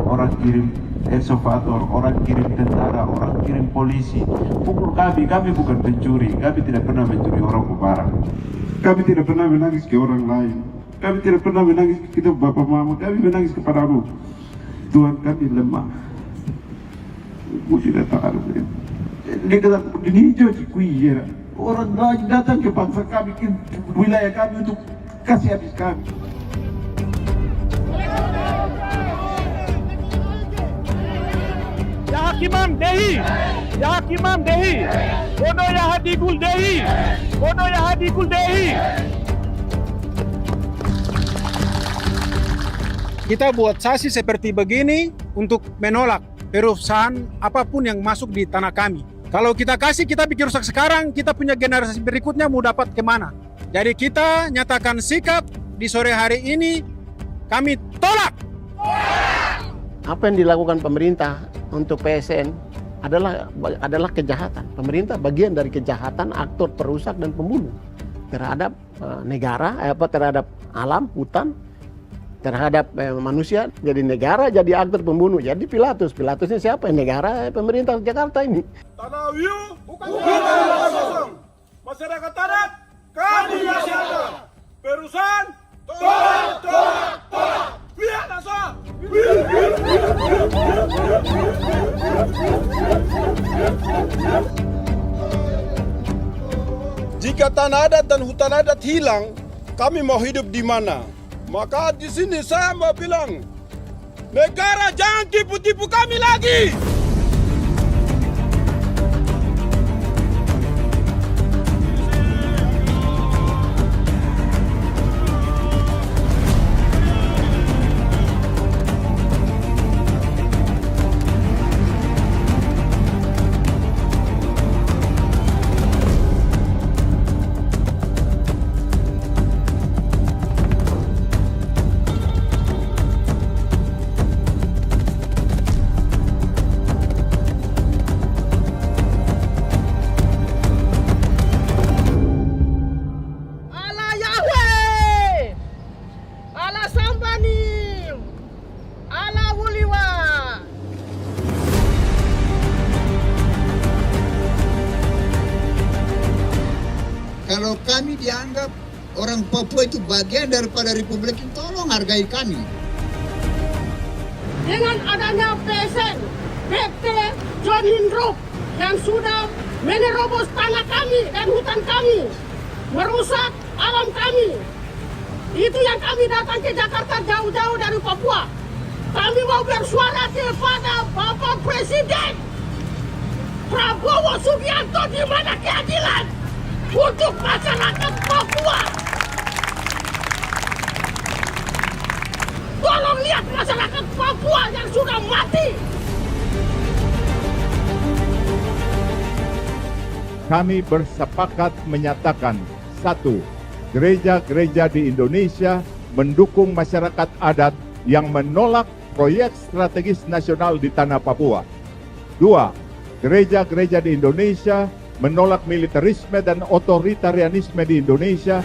Speaker 10: Orang kirim eksavator, orang kirim tentara, orang kirim polisi. Pukul kami bukan pencuri, kami tidak pernah mencuri orang barang. Kami tidak pernah menangis ke orang lain. Kami tidak pernah menangis ke kita bapak mama, kami menangis kepadamu. Tuhan kami lemah. Tidak tahu. Ini hijau orang lain datang ke bangsa kami, ke wilayah kami untuk kasih habis kami.
Speaker 8: Ya Hakimam Dehi, Ya Hakimam Dehi, Bono Ya Hadigul Dehi, Bono Ya Hadigul Dehi.
Speaker 12: Kita buat sasi seperti begini untuk menolak perusahaan apapun yang masuk di tanah kami. Kalau kita kasih, kita bikin rusak sekarang, kita punya generasi berikutnya mau dapat kemana? Jadi kita nyatakan sikap di sore hari ini, kami tolak!
Speaker 9: Apa yang dilakukan pemerintah untuk PSN adalah kejahatan. Pemerintah bagian dari kejahatan, aktor perusak dan pembunuh terhadap negara, terhadap alam, hutan, terhadap manusia. Jadi negara jadi aktor pembunuh. Jadi Pilatusnya siapa? Negara, pemerintah Jakarta ini.
Speaker 8: Tanah Wiu bukan tanah kosong. Masyarakat adat kami rasakan. Perusahaan tolak. Biar langsung.
Speaker 14: Jika tanah adat dan hutan adat hilang, kami mau hidup di mana? Maka di sini saya mau bilang, negara jangan tipu-tipu kami lagi.
Speaker 18: Kalau kami dianggap orang Papua itu bagian daripada Republik ini, tolong hargai kami.
Speaker 20: Dengan adanya PSN, PT John Lindrop yang sudah menerobos tanah kami dan hutan kami, merusak alam kami. Itu yang kami datang ke Jakarta jauh-jauh dari Papua. Kami mau bersuara kepada Bapak Presiden Prabowo Subianto, di mana keadilan untuk masyarakat Papua. Tolong lihat masyarakat Papua yang sudah mati.
Speaker 10: Kami bersepakat menyatakan, 1. Gereja-gereja di Indonesia mendukung masyarakat adat yang menolak proyek strategis nasional di tanah Papua. 2. Gereja-gereja di Indonesia menolak militerisme dan otoritarianisme di Indonesia.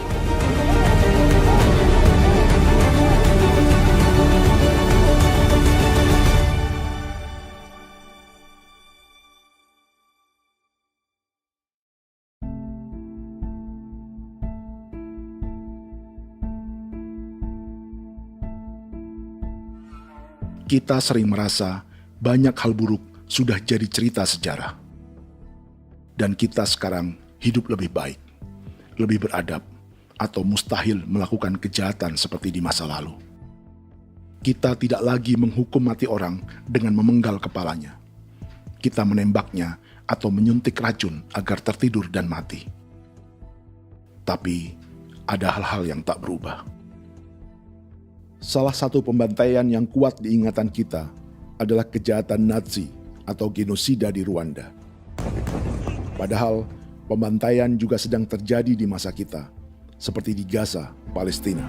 Speaker 1: Kita sering merasa banyak hal buruk sudah jadi cerita sejarah. Dan kita sekarang hidup lebih baik, lebih beradab, atau mustahil melakukan kejahatan seperti di masa lalu. Kita tidak lagi menghukum mati orang dengan memenggal kepalanya. Kita menembaknya atau menyuntik racun agar tertidur dan mati. Tapi ada hal-hal yang tak berubah. Salah satu pembantaian yang kuat di ingatan kita adalah kejahatan Nazi atau genosida di Rwanda. Padahal pembantaian juga sedang terjadi di masa kita, seperti di Gaza, Palestina.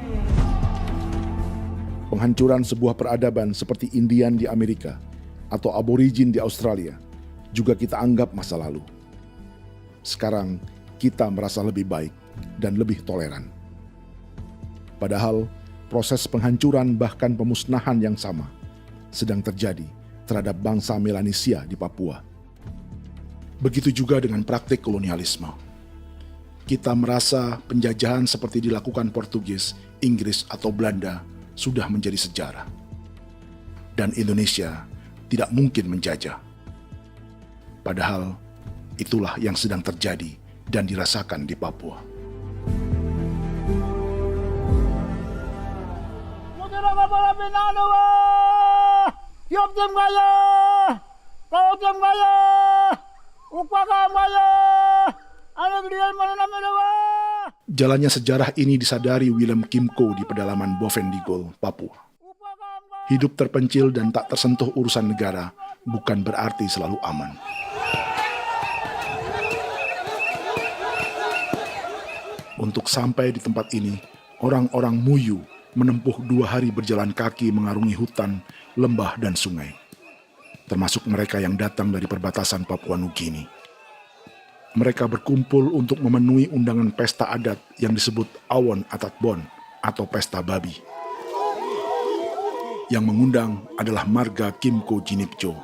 Speaker 1: Penghancuran sebuah peradaban seperti Indian di Amerika atau aborigin di Australia juga kita anggap masa lalu. Sekarang kita merasa lebih baik dan lebih toleran. Padahal proses penghancuran bahkan pemusnahan yang sama sedang terjadi terhadap bangsa Melanesia di Papua. Begitu juga dengan praktik kolonialisme. Kita merasa penjajahan seperti dilakukan Portugis, Inggris, atau Belanda sudah menjadi sejarah. Dan Indonesia tidak mungkin menjajah. Padahal itulah yang sedang terjadi dan dirasakan di Papua.
Speaker 8: Kau yang maya, upaka maya, anak dia mana namanya?
Speaker 1: Jalannya sejarah ini disadari Willem Kimco di pedalaman Bovendigol, Papua. Hidup terpencil dan tak tersentuh urusan negara bukan berarti selalu aman. Untuk sampai di tempat ini, orang-orang Muyu menempuh 2 hari berjalan kaki mengarungi hutan, lembah, dan sungai. Termasuk mereka yang datang dari perbatasan Papua Nugini. Mereka berkumpul untuk memenuhi undangan pesta adat yang disebut Awon Atatbon atau Pesta Babi. Yang mengundang adalah marga Kimco Jinipjo.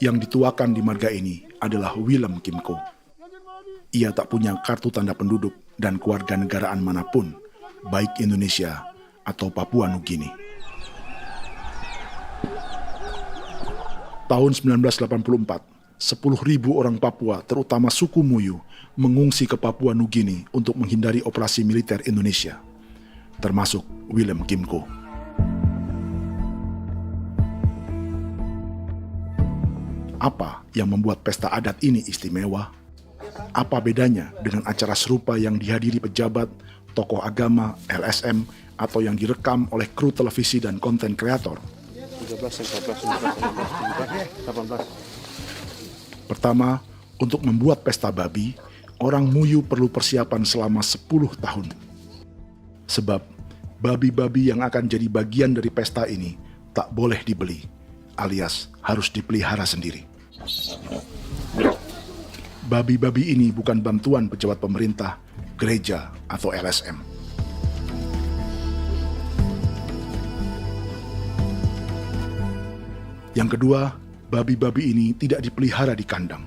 Speaker 1: Yang dituakan di marga ini adalah Willem Kimco. Ia tak punya kartu tanda penduduk dan kewarganegaraan manapun, baik Indonesia atau Papua Nugini. Tahun 1984, 10.000 orang Papua, terutama suku Muyu, mengungsi ke Papua Nugini untuk menghindari operasi militer Indonesia, termasuk Willem Kimco. Apa yang membuat pesta adat ini istimewa? Apa bedanya dengan acara serupa yang dihadiri pejabat, tokoh agama, LSM, atau yang direkam oleh kru televisi dan konten kreator? 18. Pertama, untuk membuat pesta babi, orang Muyu perlu persiapan selama 10 tahun. Sebab, babi-babi yang akan jadi bagian dari pesta ini tak boleh dibeli, alias harus dipelihara sendiri. Babi-babi ini bukan bantuan pejabat pemerintah, gereja, atau LSM. Yang kedua, babi-babi ini tidak dipelihara di kandang.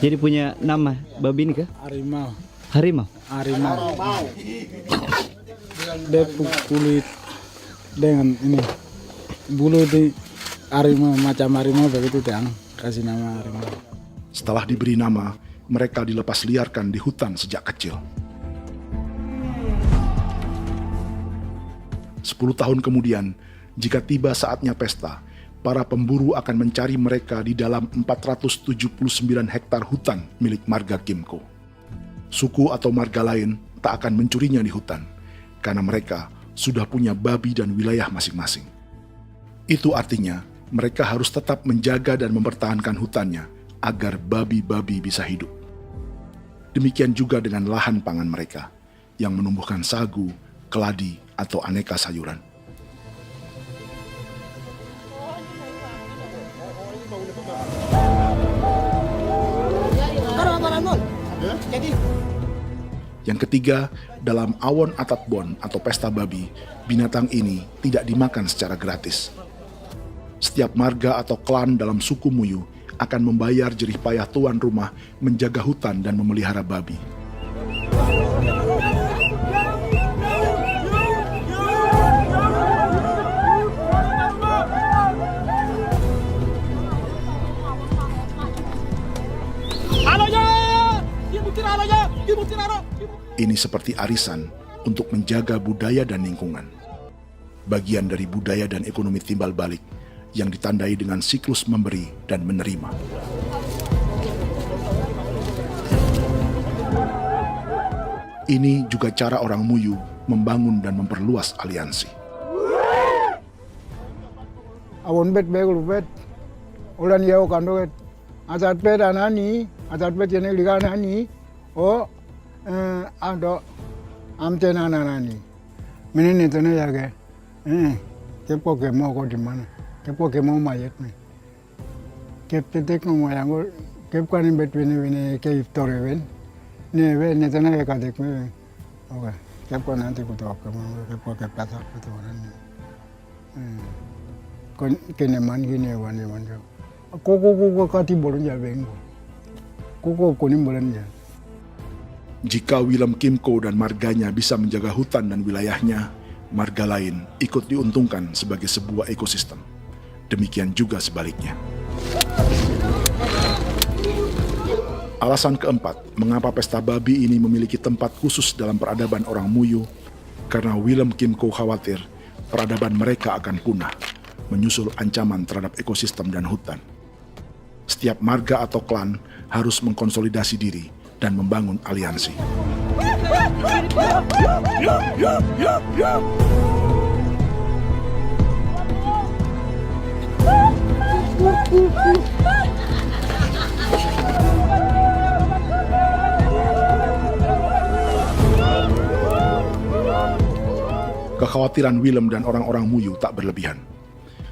Speaker 13: Jadi punya nama babi ini kah?
Speaker 12: Harimau.
Speaker 13: Harimau?
Speaker 12: Harimau. Dia kulit dengan ini bulu di harimau, macam harimau begitu yang kasih nama harimau.
Speaker 1: Setelah diberi nama, mereka dilepas liarkan di hutan sejak kecil. 10 tahun kemudian, jika tiba saatnya pesta, para pemburu akan mencari mereka di dalam 479 hektar hutan milik marga Kimco. Suku atau marga lain tak akan mencurinya di hutan, karena mereka sudah punya babi dan wilayah masing-masing. Itu artinya mereka harus tetap menjaga dan mempertahankan hutannya agar babi-babi bisa hidup. Demikian juga dengan lahan pangan mereka, yang menumbuhkan sagu, keladi, atau aneka sayuran. Yang ketiga, dalam Awon Atatbon atau pesta babi, binatang ini tidak dimakan secara gratis. Setiap marga atau klan dalam suku Muyu akan membayar jerih payah tuan rumah menjaga hutan dan memelihara babi. Ini seperti arisan untuk menjaga budaya dan lingkungan. Bagian dari budaya dan ekonomi timbal balik yang ditandai dengan siklus memberi dan menerima. Ini juga cara orang Muyu membangun dan memperluas aliansi.
Speaker 18: Awon bet begul bet, ulan yau kando bet, asat bet anani, asat bet yang ligan anani, oh ado amten anani, menini tu na jaga, kepo kemo ko di mana, kepo kemo mayat ni, kep tetek mo mayango, kep kanin bet wini ke iftore wen, ni wen ni tu na kadek me, oke, kep ko nanti ko tok kemo, kepo kep pasak tu orang ni, kon kene man gini wan jo, koko kati bolon jabengo, koko konim bolon ja.
Speaker 1: Jika Willem Kimco dan marganya bisa menjaga hutan dan wilayahnya, marga lain ikut diuntungkan sebagai sebuah ekosistem. Demikian juga sebaliknya. Alasan keempat, mengapa pesta babi ini memiliki tempat khusus dalam peradaban orang Muyu, karena Willem Kimco khawatir peradaban mereka akan punah, menyusul ancaman terhadap ekosistem dan hutan. setiap marga atau klan harus mengkonsolidasi diri dan membangun aliansi. Kekhawatiran Willem dan orang-orang Muyu tak berlebihan.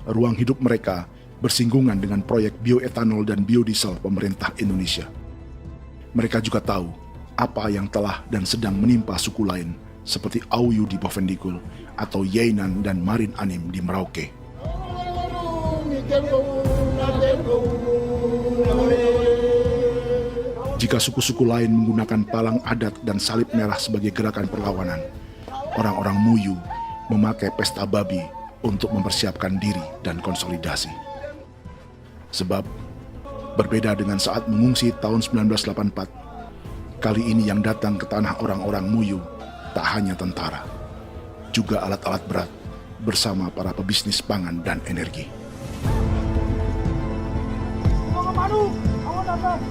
Speaker 1: Ruang hidup mereka bersinggungan dengan proyek bioetanol dan biodiesel pemerintah Indonesia. Mereka juga tahu apa yang telah dan sedang menimpa suku lain seperti Auyu di Bovendigul atau Yainan dan Marin Anim di Merauke. Jika suku-suku lain menggunakan palang adat dan salib merah sebagai gerakan perlawanan, orang-orang Muyu memakai pesta babi untuk mempersiapkan diri dan konsolidasi. Sebab, berbeda dengan saat mengungsi tahun 1984, kali ini yang datang ke tanah orang-orang Muyu tak hanya tentara, juga alat-alat berat bersama para pebisnis pangan dan energi.
Speaker 8: Manu, awan atas.